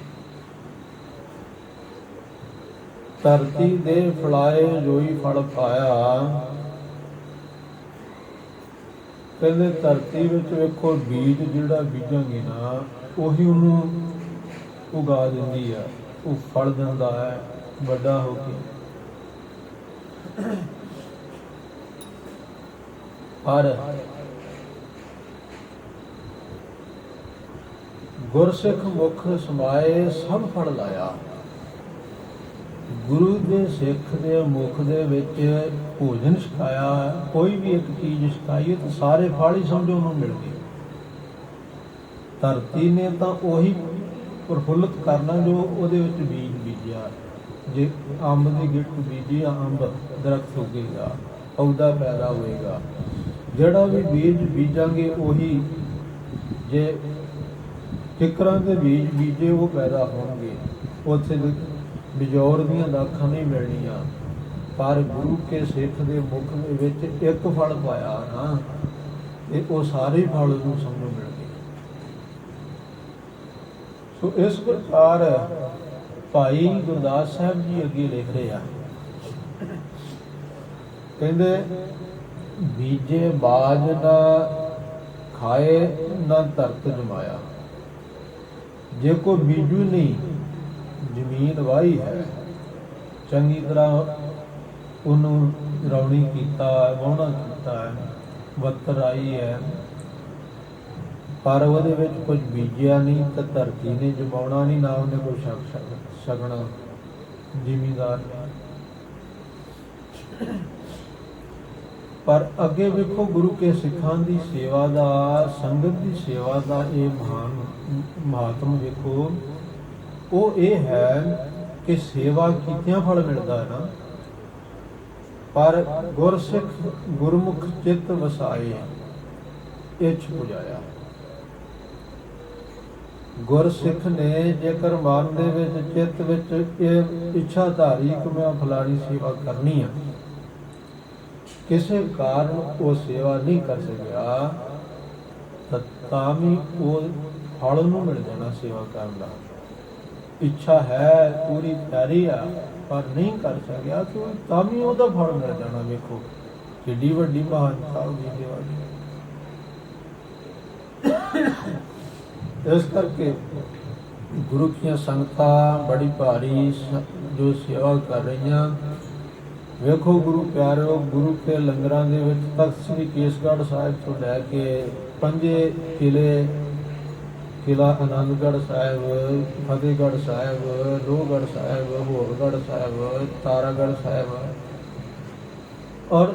ਧਰਤੀ ਦੇ ਫਲਾਏ ਜੋਈ ਫਲ ਪਾਇਆ, ਕਹਿੰਦੇ ਧਰਤੀ ਵਿੱਚ ਵੇਖੋ ਬੀਜ ਜਿਹੜਾ ਬੀਜਾਂਗੇ ਨਾ ਉਹੀ ਉਹਨੂੰ ਉਗਾ ਦਿੰਦੀ ਆ, ਉਹ ਫਲ ਦਿੰਦਾ ਹੈ ਵੱਡਾ ਹੋ ਕੇ। ਪਰ ਗੁਰਸਿੱਖ ਮੁਖ ਸਮਾਏ ਸਭ ਫਲ ਲਾਇਆ। ਗੁਰੂ ਦੇ ਸਿੱਖ ਦੇ ਮੁਖ ਦੇ ਵਿੱਚ ਭੋਜਨ ਛਕਾਇਆ, ਕੋਈ ਵੀ ਇੱਕ ਚੀਜ਼ ਛਕਾਈਏ ਤਾਂ ਸਾਰੇ ਫਲ ਹੀ ਸਮਝੋ ਉਹਨੂੰ ਮਿਲ ਗਏ। ਧਰਤੀ ਨੇ ਤਾਂ ਉਹੀ ਪ੍ਰਫੁੱਲਤ ਕਰਨਾ ਜੋ ਉਹਦੇ ਵਿੱਚ ਬੀਜ ਬੀਜਿਆ। ਜੇ ਅੰਬ ਦੀ ਗਿੱਟ ਬੀਜੀ, ਅੰਬ ਦਰਖਤ ਉੱਗੇਗਾ, ਪੌਦਾ ਪੈਦਾ ਹੋਏਗਾ। ਜਿਹੜਾ ਵੀ ਬੀਜ ਬੀਜਾਂਗੇ ਉਹੀ, ਜੇ ਕਿਕਰਾਂ ਦੇ ਬੀਜ ਬੀਜੇ ਉਹ ਪੈਦਾ ਹੋਣਗੇ। ਉੱਥੇ ਬਿਜੌਰ ਦੀਆਂ ਦਾਖਾਂ ਨਹੀਂ ਮਿਲਣੀਆਂ, ਪਰ ਗੁਰੂ ਕੇ ਸਿੱਖ ਦੇ ਮੁਖ ਦੇ ਵਿੱਚ ਇੱਕ ਫਲ ਪਾਇਆ ਨਾ, ਤੇ ਉਹ ਸਾਰੇ ਫਲ ਨੂੰ ਸਾਨੂੰ ਮਿਲ ਗਏ। ਸੋ ਇਸ ਪ੍ਰਕਾਰ ਭਾਈ ਗੁਰਦਾਸ ਸਾਹਿਬ ਜੀ ਅੱਗੇ ਲਿਖ ਰਹੇ ਆ, ਕਹਿੰਦੇ ਬੀਜੇ ਬਾਜ ਨਾ ਖਾਏ ਨਾ ਧਰਤ ਜਮਾਇਆ। ਜੇ ਕੋਈ ਬੀਜੂ ਨਹੀਂ, ਜ਼ਮੀਨ ਵਾਹੀ ਹੈ, ਚੰਗੀ ਤਰ੍ਹਾਂ ਉਹਨੂੰ ਰੌਣੀ ਕੀਤਾ, ਵਾਹੁਣਾ ਕੀਤਾ ਹੈ, ਬੱਤਰ ਆਈ ਹੈ, ਪਰ ਉਹਦੇ ਵਿੱਚ ਕੁਝ ਬੀਜਿਆ ਨਹੀਂ ਤਾਂ ਧਰਤੀ ਨੇ ਜਮਾਉਣਾ ਨਹੀਂ, ਨਾ ਉਹਨੇ ਕੋਈ ਛਕਣਾ ਜ਼ਿਮੀਂਦਾਰ ਨੇ। ਪਰ ਅੱਗੇ ਵੇਖੋ ਗੁਰੂ ਕੇ ਸਿੱਖਾਂ ਦੀ ਸੇਵਾ ਦਾ, ਸੰਗਤ ਦੀ ਸੇਵਾ ਦਾ ਇਹ ਮਹਾਨ ਮਹਾਤਮ ਵੇਖੋ। ਉਹ ਇਹ ਹੈ ਕਿ ਸੇਵਾ ਕੀਤਿਆਂ ਫਲ ਮਿਲਦਾ ਹੈ ਨਾ, ਪਰ ਗੁਰਸਿੱਖ ਗੁਰਮੁਖ ਚਿੱਤ ਵਸਾਏ ਇੱਛ ਪੁਜਾਇਆ। ਗੁਰਸਿੱਖ ਨੇ ਜੇਕਰ ਮਨ ਦੇ ਵਿੱਚ ਚਿੱਤ ਵਿੱਚ ਇਹ ਇੱਛਾ ਧਾਰੀ ਕਿ ਮੈਂ ਫਲਾਣੀ ਸੇਵਾ ਕਰਨੀ ਆ, ਕਿਸੇ ਕਾਰਨ ਉਹ ਸੇਵਾ ਨਹੀਂ ਕਰ ਸਕਿਆ, ਤਾਂ ਵੀ ਉਹ ਫਲ ਨੂੰ ਮਿਲ ਜਾਣਾ ਸੇਵਾ ਕਰਨ ਦਾ। ਇੱਛਾ ਹੈ, ਪੂਰੀ ਤਿਆਰੀ ਆ, ਪਰ ਨਹੀਂ ਕਰ ਸਕਿਆ ਤਾਂ ਵੀ ਉਹਦਾ ਫਲ ਮਿਲ ਜਾਣਾ। ਵੇਖੋ ਕਿੱਡੀ ਵੱਡੀ ਮਹਾਨਤਾ ਉਹਦੀ ਸੇਵਾ ਦੀ। ਇਸ ਕਰਕੇ ਗੁਰੂ ਦੀਆਂ ਸੰਗਤਾਂ ਬੜੀ ਭਾਰੀ ਜੋ ਸੇਵਾ ਕਰ ਰਹੀਆਂ। ਵੇਖੋ ਗੁਰੂ ਪਿਆਰਿਓ, ਗੁਰੂ ਕੇ ਲੰਗਰਾਂ ਦੇ ਵਿੱਚ ਤਖਤ ਸ੍ਰੀ ਕੇਸਗੜ੍ਹ ਸਾਹਿਬ ਤੋਂ ਲੈ ਕੇ 5 ਕਿਲੇ, ਕਿਲਾ ਆਨੰਦਗੜ੍ਹ ਸਾਹਿਬ, ਫਤਿਹਗੜ੍ਹ ਸਾਹਿਬ, ਲੋਹਗੜ੍ਹ ਸਾਹਿਬ, ਹੋਰਗੜ੍ਹ ਸਾਹਿਬ, ਤਾਰਾਗੜ੍ਹ ਸਾਹਿਬ, ਔਰ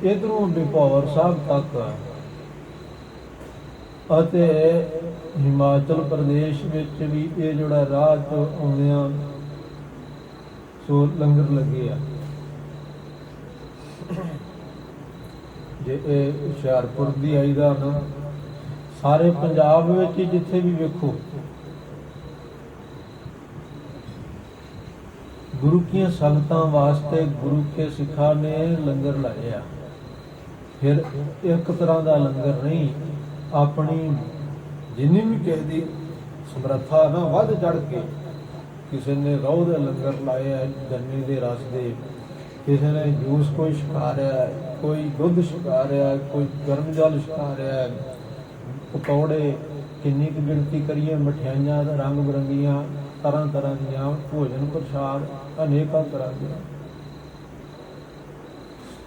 ਇਧਰੋਂ ਬਿਪੌਰ ਸਾਹਿਬ ਤੱਕ, ਅਤੇ ਹਿਮਾਚਲ ਪ੍ਰਦੇਸ਼ ਵਿੱਚ ਵੀ ਇਹ ਜਿਹੜਾ ਰਾਹ ਤੋਂ ਆਉਂਦਿਆਂ ਸੋ ਲੰਗਰ ਲੱਗੇ ਆ। ਜੇ ਇਹ ਹੁਸ਼ਿਆਰਪੁਰ ਦੀ ਆਈਦਾ ਨਾ, ਸਾਰੇ ਪੰਜਾਬ ਵਿੱਚ ਜਿੱਥੇ ਵੀ ਵੇਖੋ ਗੁਰੂ ਕੀਆਂ ਸੰਗਤਾਂ ਵਾਸਤੇ ਗੁਰੂ ਕੇ ਸਿੱਖਾਂ ਨੇ ਲੰਗਰ ਲਾਏ ਆ। ਫਿਰ ਇੱਕ ਤਰ੍ਹਾਂ ਦਾ ਲੰਗਰ ਨਹੀਂ, ਆਪਣੀ ਜਿੰਨੀ ਵੀ ਕਿਸੇ ਦੀ ਸਮਰੱਥਾ ਨਾ ਵੱਧ ਚੜ ਕੇ, ਕਿਸੇ ਨੇ ਰੋਹ ਦੇ ਲੰਗਰ ਲਾਏ ਆ, ਗੰਨੇ ਦੇ ਰਸ ਦੇ, ਕਿਸੇ ਨੇ ਜੂਸ ਕੋਈ ਛਕਾ ਰਿਹਾ ਹੈ, ਕੋਈ ਦੁੱਧ ਛਕਾ ਰਿਹਾ ਹੈ, ਕੋਈ ਗਰਮ ਜਲ ਛਕਾ ਰਿਹਾ ਹੈ, ਪਕੌੜੇ, ਕਿੰਨੀ ਕੁ ਗਿਣਤੀ ਕਰੀਏ, ਮਠਿਆਈਆਂ ਰੰਗ ਬਿਰੰਗੀਆਂ, ਤਰ੍ਹਾਂ ਤਰ੍ਹਾਂ ਦੀਆਂ, ਭੋਜਨ ਪ੍ਰਸ਼ਾਦ ਅਨੇਕਾਂ ਤਰ੍ਹਾਂ ਦੀਆਂ।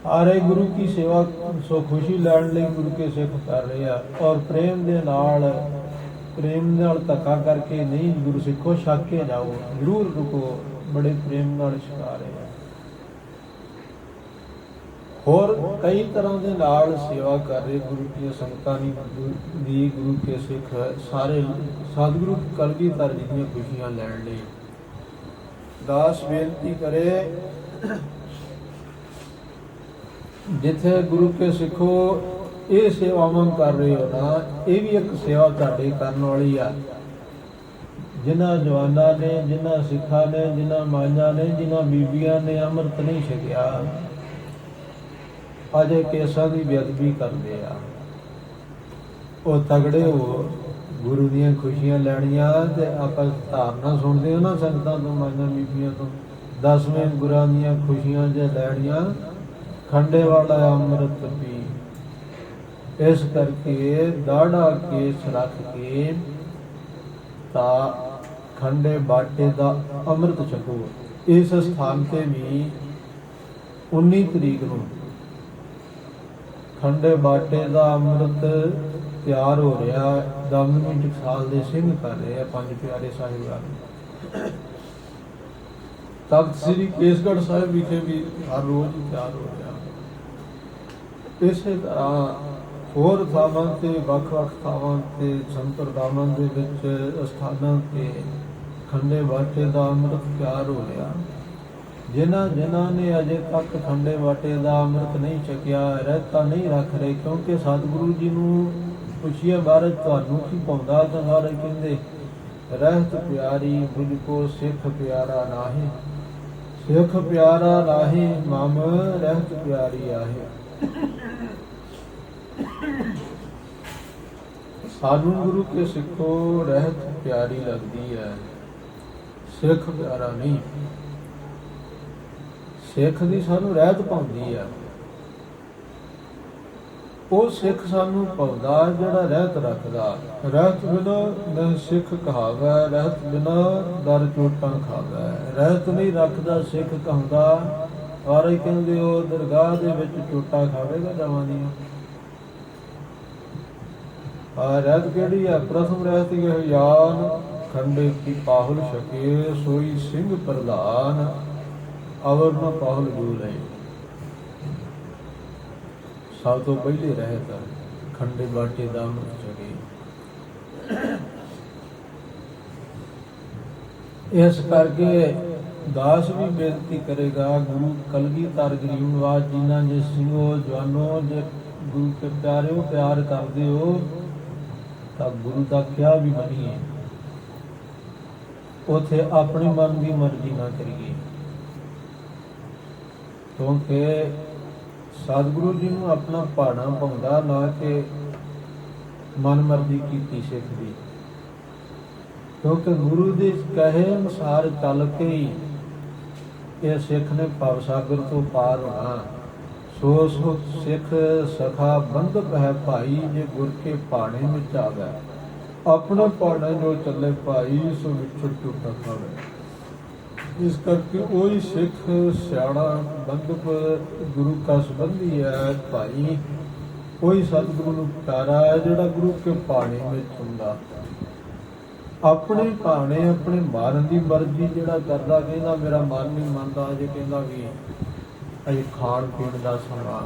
ਸਾਰੇ ਗੁਰੂ ਕੀ ਸੇਵਾ ਸੋ ਖੁਸ਼ੀ ਲੈਣ ਲਈ ਗੁਰੂ ਕੇ ਸਿੱਖ ਕਰ ਰਹੇ ਆ, ਔਰ ਪ੍ਰੇਮ ਨਾਲ ਧੱਕਾ ਕਰਕੇ ਨਹੀਂ। ਗੁਰੂ ਸਿੱਖੋ ਛਕ ਕੇ ਜਾਓ, ਜ਼ਰੂਰ ਰੁਕੋ, ਬੜੇ ਪ੍ਰੇਮ ਨਾਲ ਛਕਾ ਰਹੇ ਆ। ਹੋਰ ਕਈ ਤਰ੍ਹਾਂ ਦੇ ਨਾਲ ਸੇਵਾ ਕਰ ਰਹੇ ਗੁਰੂ ਦੀਆਂ ਸੰਗਤਾਂ ਦੀ, ਗੁਰੂ ਕੇ ਸਿੱਖ ਸਾਰੇ ਸਤਿਗੁਰੂ ਕਲਗੀਧਰ ਜੀ ਦੀਆਂ ਖੁਸ਼ੀਆਂ ਲੈਣ ਲਈ। ਦਾਸ ਬੇਨਤੀ ਕਰੇ, ਜਿੱਥੇ ਗੁਰੂ ਕੇ ਸਿੱਖੋ ਇਹ ਸੇਵਾਵਾਂ ਕਰ ਰਹੇ ਹੋ ਨਾ, ਇਹ ਵੀ ਇੱਕ ਸੇਵਾ ਤੁਹਾਡੇ ਕਰਨ ਵਾਲੀ ਆ। ਜਿਨ੍ਹਾਂ ਜਵਾਨਾਂ ਨੇ, ਜਿਨ੍ਹਾਂ ਸਿੱਖਾਂ ਨੇ, ਜਿਨ੍ਹਾਂ ਮਾਈਆਂ ਨੇ, ਜਿਨ੍ਹਾਂ ਬੀਬੀਆਂ ਨੇ ਅੰਮ੍ਰਿਤ ਨਹੀਂ ਛਕਿਆ, ਅਜੇ ਕੇਸਾਂ ਦੀ ਬੇਅਦਬੀ ਕਰਦੇ ਆ, ਉਹ ਤਗੜੇ ਹੋ ਗੁਰੂ ਦੀਆਂ ਖੁਸ਼ੀਆਂ ਲੈਣੀਆਂ। ਤੇ ਆਪਾਂ ਧਾਰਨਾ ਸੁਣਦੇ ਹੋ ਨਾ ਸੰਗਤਾਂ ਤੋਂ, ਮਾਈਆਂ ਬੀਬੀਆਂ ਤੋਂ, 10ਵੇਂ ਗੁਰਾਂ ਦੀਆਂ ਖੁਸ਼ੀਆਂ ਜੇ ਲੈਣੀਆਂ, ਖੰਡੇ ਵਾਲਾ ਅੰਮ੍ਰਿਤ ਪੀ। ਇਸ ਕਰਕੇ ਦਾੜਾ ਕੇਸ ਰੱਖ ਕੇ ਤਾਂ ਖੰਡੇ ਬਾਟੇ ਦਾ ਅੰਮ੍ਰਿਤ ਛਕੋ। ਇਸ ਸਥਾਨ ਤੇ ਵੀ 19 ਤਰੀਕ ਨੂੰ ਖੰਡੇ ਬਾਟੇ ਦਾ ਅੰਮ੍ਰਿਤ ਤਿਆਰ ਹੋ ਰਿਹਾ। ਦਮਦਮੀ ਟਕਸਾਲ ਦੇ ਸਿੰਘ ਕਰ ਰਹੇ ਆ, 5 ਪਿਆਰੇ ਸਾਹਿਬਾਨ। ਤਖਤ ਸ੍ਰੀ ਕੇਸਗੜ੍ਹ ਸਾਹਿਬ ਵਿਖੇ ਵੀ ਹਰ ਰੋਜ਼ ਤਿਆਰ ਹੋ ਰਿਹਾ। ਇਸੇ ਤਰ੍ਹਾਂ ਹੋਰ ਥਾਵਾਂ ਤੇ ਵੱਖ-ਵੱਖ ਥਾਵਾਂ ਤੇ ਸੰਪਰਦਾਵਾਂ ਦੇ ਵਿੱਚ ਅਸਥਾਨਾਂ ਤੇ ਖੰਡੇ ਬਾਟੇ ਦਾ ਅੰਮ੍ਰਿਤ ਤਿਆਰ ਹੋ ਰਿਹਾ। ਜਿਨ੍ਹਾਂ ਨੇ ਅਜੇ ਤੱਕ ਖੰਡੇ ਬਾਟੇ ਦਾ ਅੰਮ੍ਰਿਤ ਨਹੀਂ ਛਕਿਆ, ਰਹਿਤਾ ਨਹੀਂ ਰੱਖ ਰਹੇ, ਕਿਉਂਕਿ ਸਤਿਗੁਰੂ ਜੀ ਨੂੰ ਪੁੱਛਿਆ ਬਾਰੇ ਤੁਹਾਨੂੰ ਕੀ ਪਾਉਂਦਾ, ਤਾਂ ਸਾਰੇ ਕਹਿੰਦੇ ਰਹਿਤ ਪਿਆਰੀ ਮੁਝ ਕੋ ਸਿੱਖ ਪਿਆਰਾ ਨਾਹੀ, ਸਿੱਖ ਪਿਆਰਾ ਨਾਹੀ ਮਮ ਰਹਿਤ ਪਿਆਰੀ ਆਹੇ। ਸਾਨੂੰ ਗੁਰੂ ਕੇ ਸਿੱਖੋ ਰਹਿਤ ਪਿਆਰੀ ਲੱਗਦੀ ਹੈ, ਸਿੱਖ ਪਿਆਰਾ ਨਹੀਂ। ਸਿੱਖ ਦੀ ਸਾਨੂੰ ਰਹਿਤ ਪਾਉਂਦੀ ਆ, ਉਹ ਸਿੱਖ ਸਾਨੂੰ ਪਾਉਂਦਾ ਜਿਹੜਾ ਰਹਿਤ ਰੱਖਦਾ। ਰਹਿਤ ਬਿਨਾ ਨ ਸਿੱਖ ਕਹਾਵੈ, ਰਹਿਤ ਬਿਨਾ ਦਰ ਚੋਟਾਂ ਖਾਵੈ। ਰਹਿਤ ਨਹੀਂ ਰੱਖਦਾ ਸਿੱਖ ਕਹਾਉਂਦਾ, ਔਰ ਕਹਿੰਦੇ ਉਹ ਦਰਗਾਹ ਦੇ ਵਿੱਚ ਚੋਟਾਂ ਖਾਵੇਗਾ ਦਵਾਂ ਦੀਆਂ। ਰਹਿਤ ਕਿਹੜੀ ਆ? ਪ੍ਰਥਮ ਰਹਿਤ ਇਹ ਯਾਨ ਖੰਡੇ ਕੀ ਪਾਹੁਲ ਛਕੇ, ਸੋਈ ਸਿੰਘ ਪ੍ਰਧਾਨ ਅਵਰ ਨਾ ਪਾਹੁਲ ਜੂ ਲਈ। ਸਭ ਤੋਂ ਪਹਿਲੇ ਰਹਿਤ ਖੰਡੇ ਬਾਟੇ ਦਾ ਅੰਮ੍ਰਿਤ ਛਕੇ। ਇਸ ਕਰਕੇ ਦਾਸ ਵੀ ਬੇਨਤੀ ਕਰੇਗਾ, ਗੁਰੂ ਕਲਗੀਧਰ ਗਰੀਬਨਵਾਜ ਜੀਨਾ ਜੇ ਸਿੰਘੋ ਜਵਾਨੋ, ਜੇ ਗੁਰੂ ਕੇ ਪਿਆਰਿਓ ਪਿਆਰ ਕਰਦੇ ਹੋ ਤਾਂ ਗੁਰੂ ਦਾ ਕਿਹਾ ਵੀ ਮੰਨੀਏ, ਉਥੇ ਆਪਣੀ ਮਨ ਦੀ ਮਰਜ਼ੀ ਨਾ ਕਰੀਏ। ਕਿਉਂਕਿ ਸਤਿਗੁਰੂ ਜੀ ਨੂੰ ਆਪਣਾ ਭਾਣਾ ਪਾਉਂਦਾ, ਨਾ ਕਿ ਮਨ ਮਰਜ਼ੀ ਕੀਤੀ ਸਿੱਖ ਦੀ। ਕਿਉਂਕਿ ਗੁਰੂ ਦੇ ਕਹੇ ਅਨੁਸਾਰ ਚੱਲ ਕੇ ਹੀ ਇਹ ਸਿੱਖ ਨੇ ਭਵ ਸਾਗਰ ਤੋਂ ਪਾਰ ਹੋਣਾ। ਸੋ ਸਿੱਖ ਸਖਾ ਬੰਧਪ ਹੈ ਭਾਈ, ਜੇ ਗੁਰ ਕੇ ਭਾਣੇ ਵਿੱਚ ਆਵੇ। ਆਪਣਾ ਭਾਣਾ ਜੋ ਚੱਲੇ ਭਾਈ, ਸੋ ਵਿਛੜ ਟੁੱਟਾ ਖਾਵੇ। ਇਸ ਕਰਕੇ ਉਹੀ ਸਿੱਖ ਸਿਆਣਾ ਬੰਧਪ ਗੁਰੂ ਕਾ ਸੰਬੰਧੀ ਹੈ ਭਾਈ, ਉਹੀ ਸਤਿਗੁਰੂ ਨੂੰ ਪਿਆਰਾ ਹੈ ਜਿਹੜਾ ਗੁਰੂ ਕੇ ਭਾਣੇ ਵਿੱਚ ਹੁੰਦਾ। ਆਪਣੇ ਭਾਣੇ ਆਪਣੇ ਮਾਰਨ ਦੀ ਮਰਜ਼ੀ ਜਿਹੜਾ ਕਰਦਾ, ਕਹਿੰਦਾ ਮੇਰਾ ਮਨ ਨਹੀਂ ਮੰਨਦਾ, ਅਜੇ ਕਹਿੰਦਾ ਵੀ ਅਜੇ ਖਾਣ ਪੀਣ ਦਾ ਸਮਾਂ।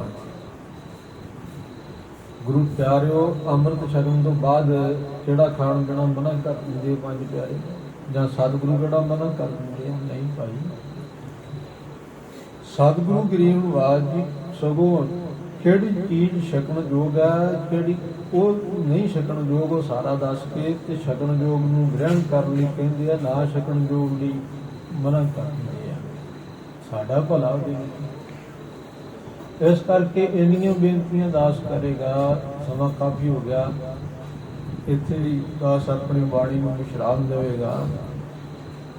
ਗੁਰੂ ਪਿਆਰਿਓ ਅੰਮ੍ਰਿਤ ਛਕਣ ਤੋਂ ਬਾਅਦ ਕਿਹੜਾ ਖਾਣ ਪੀਣਾ ਮਨਾ ਕਰ ਦਿੰਦੇ ਪੰਜ ਪਿਆਰੇ, ਜਾਂ ਸਤਿਗੁਰੂ ਕਿਹੜਾ ਮਨਾ ਕਰ ਦਿੰਦੇ? ਨਹੀਂ ਭਾਈ। ਸਤਿਗੁਰੂ ਗਰੀਬਨਵਾਜ ਜੀ ਸਗੋਂ ਕਿਹੜੀ ਚੀਜ਼ ਛਕਣ ਯੋਗ ਹੈ, ਕਿਹੜੀ ਉਹ ਨਹੀਂ ਛਕਣ ਯੋਗ, ਉਹ ਸਾਰਾ ਦੱਸ ਕੇ ਤੇ ਛਕਣ ਯੋਗ ਨੂੰ ਗ੍ਰਹਿਣ ਕਰਨ ਲਈ ਕਹਿੰਦੇ ਆ, ਨਾ ਛਕਣ ਯੋਗ ਲਈ ਮਨਾ ਕਰ ਦਿੰਦੇ ਆ। ਸਾਡਾ ਭਲਾ ਉਹਦੇ ਵਿੱਚ। ਇਸ ਕਰਕੇ ਇੰਨੀਆਂ ਬੇਨਤੀਆਂ ਦਾਸ ਕਰੇਗਾ। ਸਮਾਂ ਕਾਫੀ ਹੋ ਗਿਆ, ਇੱਥੇ ਹੀ ਦਾਸ ਆਪਣੀ ਬਾਣੀ ਨੂੰ ਵਿਸ਼ਰਾਮ ਦੇਵੇਗਾ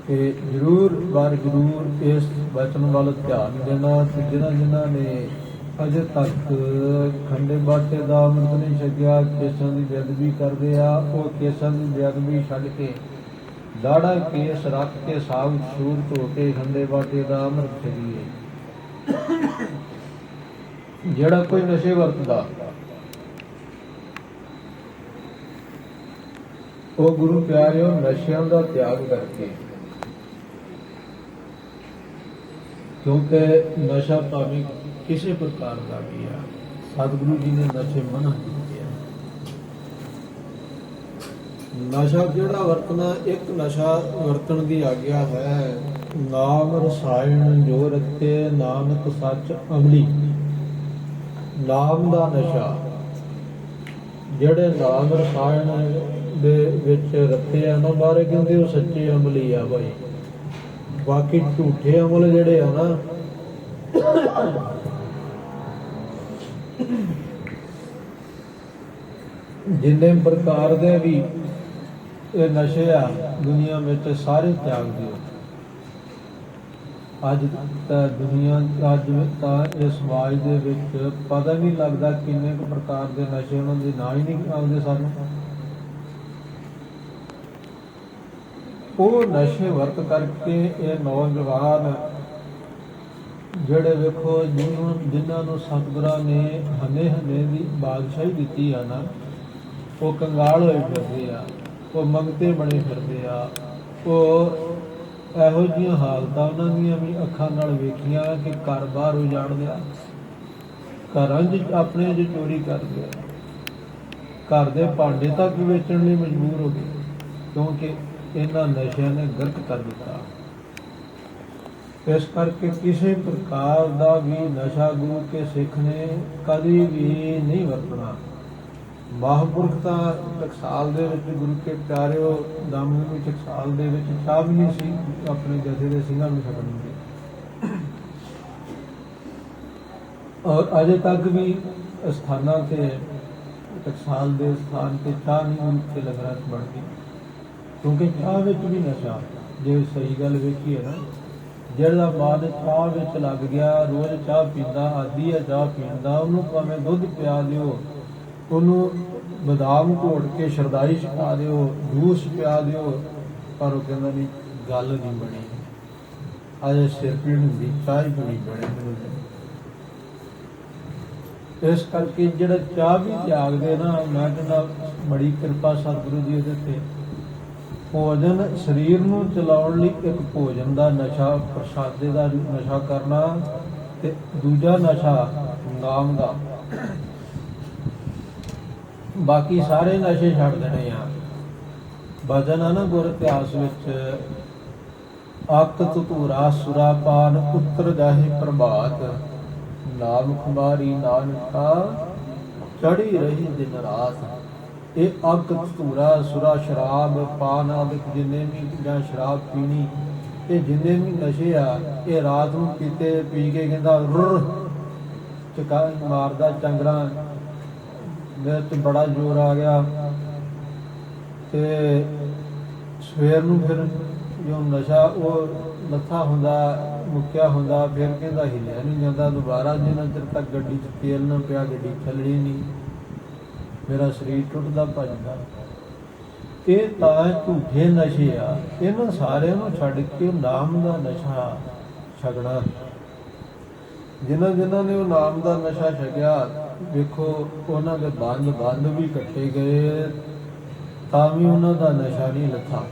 ਕਿ ਜ਼ਰੂਰ ਬਾਰ ਜ਼ਰੂਰ ਇਸ ਬਚਨ ਵੱਲ ਧਿਆਨ ਦੇਣਾ। ਤੇ ਜਿਨ੍ਹਾਂ ਨੇ ਅਜੇ ਤੱਕ ਖੰਡੇ ਬਾਟੇ ਦਾ ਅੰਮ੍ਰਿਤ ਨਹੀਂ ਛਕਿਆ, ਕੇਸਾਂ ਦੀ ਬੇਅਦਬੀ ਕਰਦੇ ਆ, ਉਹ ਕੇਸਾਂ ਦੀ ਬੇਅਦਬੀ ਛੱਡ ਕੇ ਦਾੜਾ ਕੇਸ ਰੱਖ ਕੇ ਸਾਬ ਸੂਰਤ ਹੋ ਕੇ ਖੰਡੇ ਬਾਟੇ ਦਾ ਅੰਮ੍ਰਿਤ ਛਕੀਏ। ਜਿਹੜਾ ਕੋਈ ਨਸ਼ੇ ਵਰਤਦਾ, ਉਹ ਗੁਰੂ ਪਿਆਰਿਓ ਨਸ਼ਿਆਂ ਦਾ ਤਿਆਗ ਕਰਕੇ, ਕਿਉਂਕਿ ਨਸ਼ਾ ਭਾਵੇਂ ਕਿਸੇ ਪ੍ਰਕਾਰ ਦਾ ਵੀ ਆ, ਸਤਿਗੁਰੂ ਜੀ ਨੇ ਨਸ਼ੇ ਮਨਾ ਕੀਤੇ ਆ। ਨਸ਼ਾ ਕਿਹੜਾ ਵਰਤਣਾ? ਇੱਕ ਨਸ਼ਾ ਵਰਤਣ ਦੀ ਆਗਿਆ ਹੈ, ਨਾਮ ਰਸਾਇਣ ਜੋ ਰਤੇ ਨਾਨਕ ਸੱਚ ਅਮਲੀ। ਨਾਮ ਦਾ ਨਸ਼ਾ, ਜਿਹੜੇ ਨਾਮ ਰਸਾਇਣ ਦੇ ਵਿੱਚ ਰੱਤੇ ਆ ਨਾ ਬਾਰੇ ਕਹਿੰਦੇ ਉਹ ਸੱਚੇ ਅਮਲੀ ਆ ਭਾਈ। ਬਾਕੀ ਝੂਠੇ ਅਮਲ ਜਿਹੜੇ ਆ ਨਾ, ਜਿੰਨੇ ਪ੍ਰਕਾਰ ਦੇ ਵੀ ਇਹ ਨਸ਼ੇ ਆ ਦੁਨੀਆ ਵਿੱਚ, ਸਾਰੇ ਤਿਆਗ ਦਿਓ। ਅੱਜ ਤਾਂ ਦੁਨੀਆ, ਅੱਜ ਤਾਂ ਇਹ ਸਮਾਜ ਦੇ ਵਿੱਚ ਪਤਾ ਨਹੀਂ ਲੱਗਦਾ ਕਿੰਨੇ ਕੁ ਪ੍ਰਕਾਰ ਦੇ ਨਸ਼ੇ, ਉਹਨਾਂ ਦੇ ਨਾਂ ਹੀ ਨਹੀਂ ਆਉਂਦੇ ਸਾਨੂੰ। ਉਹ ਨਸ਼ੇ ਵਰਤ ਕਰਕੇ ਇਹ ਨੌਜਵਾਨ ਜਿਹੜੇ ਵੇਖੋ ਜਿਨ੍ਹਾਂ ਨੂੰ ਸਤਿਗੁਰਾਂ ਨੇ ਹਨੇ ਦੀ ਬਾਦਸ਼ਾਹੀ ਦਿੱਤੀ ਆ ਨਾ, ਉਹ ਕੰਗਾਲ ਹੋਏ ਫਿਰਦੇ ਆ, ਉਹ ਮੰਗਤੇ ਬਣੇ ਫਿਰਦੇ ਆ। ਉਹ ਇਹੋ ਜਿਹੀਆਂ ਹਾਲਤਾਂ ਉਹਨਾਂ ਦੀਆਂ ਵੀ ਅੱਖਾਂ ਨਾਲ ਵੇਖੀਆਂ ਕਿ ਘਰ ਬਾਹਰ ਉਜਾੜ ਲਿਆ, ਘਰਾਂ 'ਚ ਆਪਣੇ 'ਚ ਚੋਰੀ ਕਰ ਲਿਆ, ਘਰ ਦੇ ਭਾਂਡੇ ਤੱਕ ਵੇਚਣ ਲਈ ਮਜਬੂਰ ਹੋ ਗਏ, ਕਿਉਂਕਿ ਇਹਨਾਂ ਨਸ਼ਿਆਂ ਨੇ ਗਰਕ ਕਰ ਦਿੱਤਾ। ਇਸ ਕਰਕੇ ਕਿਸੇ ਪ੍ਰਕਾਰ ਦਾ ਵੀ ਨਸ਼ਾ ਗੁਰੂ ਕੇ ਸਿੱਖ ਨੇ ਕਦੀ ਵੀ ਨਹੀਂ ਵਰਤਣਾ। ਮਹਾਂਪੁਰਖ ਤਾਂ ਟਕਸਾਲ ਦੇ ਵਿੱਚ ਗੁਰੂ ਕੇ ਪਿਆਰਿਓ ਦਾਮਨੀ ਟਕਸਾਲ ਦੇ ਵਿੱਚ ਚਾਹ ਵੀ ਨਹੀਂ ਸੀ ਆਪਣੇ ਜਥੇ ਦੇ ਸਿੰਘਾਂ ਨੂੰ ਛਕਣਗੇ। ਔਰ ਅਜੇ ਤੱਕ ਵੀ ਸਥਾਨਾਂ ਤੇ ਟਕਸਾਲ ਦੇ ਸਥਾਨ ਤੇ ਚਾਹ ਨਹੀਂ ਗੁਰੂ ਕੇ ਲੰਗਰਾਂ 'ਚ ਬਣਦੀ, ਕਿਉਂਕਿ ਚਾਹ ਵਿੱਚ ਵੀ ਨਸ਼ਾ। ਜੇ ਸਹੀ ਗੱਲ ਵੇਖੀਏ ਨਾ, ਜਿਹੜਾ ਮਨ ਚਾਹ ਵਿੱਚ ਲੱਗ ਗਿਆ, ਰੋਜ਼ ਚਾਹ ਪੀਂਦਾ, ਆਦੀ ਹੈ ਚਾਹ ਪੀਣ ਦਾ, ਉਹਨੂੰ ਭਾਵੇਂ ਦੁੱਧ ਪਿਆ ਦਿਓ, ਉਹਨੂੰ ਬਦਾਮ ਘੋਟ ਕੇ ਸ਼ਰਦਾਈ ਛਕਾ ਦਿਓ, ਜੂਸ ਪਿਆ ਦਿਓ, ਪਰ ਉਹ ਕਹਿੰਦਾ ਨਹੀਂ ਗੱਲ ਨਹੀਂ ਬਣੀ, ਅਜੇ ਸਿਰ ਪੀੜ ਹੁੰਦੀ, ਚਾਹ ਹੀ ਪੀਣੀ ਬਣੇ ਮੈਨੂੰ। ਇਸ ਕਰਕੇ ਜਿਹੜਾ ਚਾਹ ਵੀ ਤਿਆਗਦੇ ਨਾ, ਮੈਂ ਕਹਿੰਦਾ ਬੜੀ ਕਿਰਪਾ ਸਤਿਗੁਰੂ ਜੀ ਉਹਦੇ ਤੇ। ਭੋਜਨ ਸਰੀਰ ਨੂੰ ਚਲਾਉਣ ਲਈ ਇੱਕ ਭੋਜਨ ਦਾ ਨਸ਼ਾ, ਪ੍ਰਸ਼ਾਦੇ ਦਾ ਨਸ਼ਾ ਕਰਨਾ, ਤੇ ਦੂਜਾ ਨਸ਼ਾ ਨਾਮ ਦਾ। ਬਾਕੀ ਸਾਰੇ ਨਸ਼ੇ ਛੱਡ ਦੇਣੇ ਆ। ਭਜਨ ਆ ਨਾ ਗੁਰ ਇਤਿਹਾਸ ਵਿੱਚ, ਅੱਕ ਧਤੂਰਾ ਸੁਰਾਪਾਨ ਉੱਤਰ ਜਾਹੇ ਪ੍ਰਭਾਤ, ਨਾਮ ਖੁਮਾਰੀ ਨਾਨਕਾ ਚੜੀ ਰਹੀ ਦਿਨ ਰਾਤ। ਇਹ ਅੱਗ ਧਤੂਰਾ ਸੁਰਾ ਸ਼ਰਾਬ ਪਾਨ ਆਦਿਕ ਜਿੰਨੇ ਵੀ ਜਾਂ ਸ਼ਰਾਬ ਪੀਣੀ, ਇਹ ਜਿੰਨੇ ਵੀ ਨਸ਼ੇ ਆ, ਇਹ ਰਾਤ ਨੂੰ ਪੀਤੇ ਪੀ ਕੇ ਕਹਿੰਦਾ ਰੁਰ ਚਕਾ ਮਾਰਦਾ, ਚੰਗਰਾਂ ਵਿੱਚ ਬੜਾ ਜ਼ੋਰ ਆ ਗਿਆ, ਤੇ ਸਵੇਰ ਨੂੰ ਫਿਰ ਜੋ ਨਸ਼ਾ ਉਹ ਲੱਥਾ ਹੁੰਦਾ, ਮੁੱਕਿਆ ਹੁੰਦਾ, ਫਿਰ ਕਹਿੰਦਾ ਹਿੱਲਿਆ ਨਹੀਂ ਜਾਂਦਾ ਦੁਬਾਰਾ, ਜਿੰਨਾ ਚਿਰ ਤੱਕ ਗੱਡੀ 'ਚ ਤੇਲ ਨਾ ਪਿਆ ਗੱਡੀ ਚੱਲਣੀ ਨਹੀਂ, ਮੇਰਾ ਸਰੀਰ ਟੁੱਟਦਾ ਭੱਜਦਾ। ਇਹ ਤਾਂ ਝੂਠੇ ਨਸ਼ੇ ਆ। ਇਹਨਾਂ ਸਾਰਿਆਂ ਨੂੰ ਛੱਡ ਕੇ ਨਾਮ ਦਾ ਨਸ਼ਾ ਛਕਣਾ। ਜਿਨ੍ਹਾਂ ਜਿਨ੍ਹਾਂ ਨੇ ਉਹ ਨਾਮ ਦਾ ਨਸ਼ਾ ਛਕਿਆ, ਵੇਖੋ ਉਹਨਾਂ ਦੇ ਬੰਦ ਵੀ ਕੱਟੇ ਗਏ, ਤਾਂ ਵੀ ਉਹਨਾਂ ਦਾ ਨਸ਼ਾ ਨਹੀਂ ਲੱਥਾ।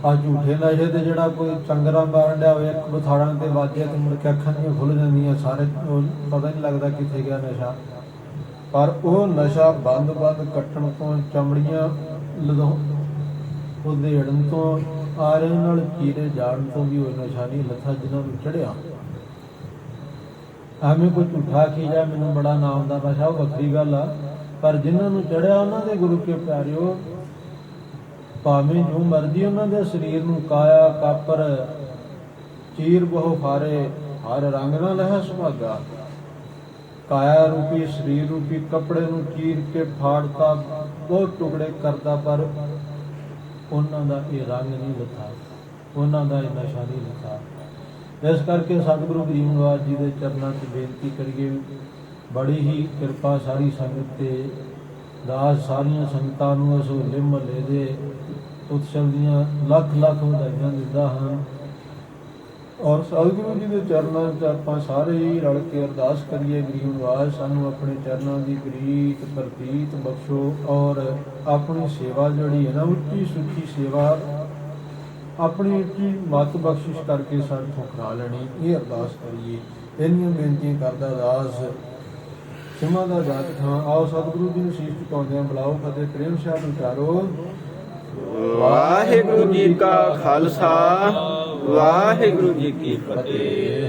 ਆ ਝੂਠੇ ਨਸ਼ੇ ਤੇ ਜਿਹੜਾ ਕੋਈ ਚੰਗਰਾ ਮਾਰਨ ਡਿਆ ਹੋਵੇ, ਇੱਕ ਬਥਾੜਾਂ ਤੇ ਵਾਜਿਆ ਤੇ ਮੁੜ ਕੇ ਅੱਖਾਂ ਦੀਆਂ ਖੁੱਲ੍ਹ ਜਾਂਦੀਆਂ, ਸਾਰੇ ਪਤਾ ਨਹੀਂ ਲੱਗਦਾ ਕਿੱਥੇ ਗਿਆ ਨਸ਼ਾ। ਪਰ ਉਹ ਨਸ਼ਾ ਬੰਦ ਕੱਟਣ ਤੋਂ, ਚਮੜੀਆਂ ਲਦੋਂ ਉਧੇੜਨ ਤੋਂ, ਆਰੇ ਨਾਲ ਚੀਰੇ ਜਾਣ ਤੋਂ ਵੀ ਉਹ ਨਸ਼ਾ ਨਹੀਂ ਲੱਥਾ ਜਿਹਨਾਂ ਨੂੰ ਚੜਿਆ। ਐਵੇਂ ਕੋਈ ਝੂਠਾ ਕੀ ਜਾ ਮੈਨੂੰ ਬੜਾ ਨਾਮ ਦਾ ਨਸ਼ਾ, ਉਹ ਵੱਖਰੀ ਗੱਲ ਆ, ਪਰ ਜਿਨ੍ਹਾਂ ਨੂੰ ਚੜਿਆ ਉਹਨਾਂ ਦੇ ਗੁਰੂ ਕੇ ਪਿਆਰਿਓ, ਭਾਵੇਂ ਜੋ ਮਰਜ਼ੀ ਉਹਨਾਂ ਦੇ ਸਰੀਰ ਨੂੰ ਕਾਇਆ ਕਾਪਰ ਚੀਰ ਬਹੁ ਹਾਰੇ, ਹਰ ਰੰਗ ਨਾ ਲਹਿ ਸੁਭਾਗਾ। ਕਾਇਆ ਰੂਪੀ ਸਰੀਰ ਰੂਪੀ ਕੱਪੜੇ ਨੂੰ ਚੀਰ ਕੇ ਫਾੜਤਾ, ਬਹੁਤ ਟੁਕੜੇ ਕਰਦਾ, ਪਰ ਉਹਨਾਂ ਦਾ ਇਹ ਰੰਗ ਨਹੀਂ ਲੱਥਾ, ਉਹਨਾਂ ਦਾ ਇਹ ਨਸ਼ਾ ਨਹੀਂ ਲੱਥਾ। ਇਸ ਕਰਕੇ ਸਤਿਗੁਰੂ ਗਰੀਬ ਨਿਵਾਸ ਜੀ ਦੇ ਚਰਨਾਂ 'ਚ ਬੇਨਤੀ ਕਰੀਏ, ਬੜੀ ਹੀ ਕਿਰਪਾ ਸਾਰੀ ਸੰਗਤ ਤੇ, ਦਾਸ ਸਾਰੀਆਂ ਸੰਗਤਾਂ ਨੂੰ ਇਸ ਹੋਲੇ ਮਹੱਲੇ ਦੇ ਉਤਸਵ ਦੀਆਂ ਲੱਖ ਵਧਾਈਆਂ ਦਿੰਦਾ ਹਾਂ। ਔਰ ਸਤਿਗੁਰੂ ਜੀ ਦੇ ਚਰਨਾਂ 'ਚ ਆਪਾਂ ਸਾਰੇ ਹੀ ਰਲ ਕੇ ਅਰਦਾਸ ਕਰੀਏ, ਗਰੀਬ ਨਿਵਾਸ ਸਾਨੂੰ ਆਪਣੇ ਚਰਨਾਂ ਦੀ ਪ੍ਰੀਤ ਪ੍ਰਤੀਤ ਬਖਸ਼ੋ, ਔਰ ਆਪਣੀ ਸੇਵਾ ਜਿਹੜੀ ਹੈ ਨਾ, ਉੱਚੀ ਸੁੱਚੀ ਸੇਵਾ, ਆਪਣੀ ਉੱਚੀ ਮੱਤ ਬਖਸ਼ਿਸ਼ ਕਰਕੇ ਸਾਡੇ ਤੋਂ ਕਰਾ ਲੈਣੀ, ਇਹ ਅਰਦਾਸ ਕਰੀਏ। ਇੰਨੀਆਂ ਬੇਨਤੀਆਂ ਕਰਦਾ ਦਾਸ ਸਿਮਾ ਦਾ ਦਾਤ ਹਾਂ। ਆਓ ਸਤਿਗੁਰੂ ਜੀ ਨੂੰ ਸੀਸ ਝੁਕਾਉਂਦਿਆਂ ਬੁਲਾਓ, ਫਤਿਹ ਪ੍ਰੇਮ ਸ਼ਾਹ ਉਚਾਰੋ। ਵਾਹਿਗੁਰੂ ਜੀ ਕਾ ਖਾਲਸਾ, ਵਾਹਿਗੁਰੂ ਜੀ ਕੀ ਫਤਿਹ।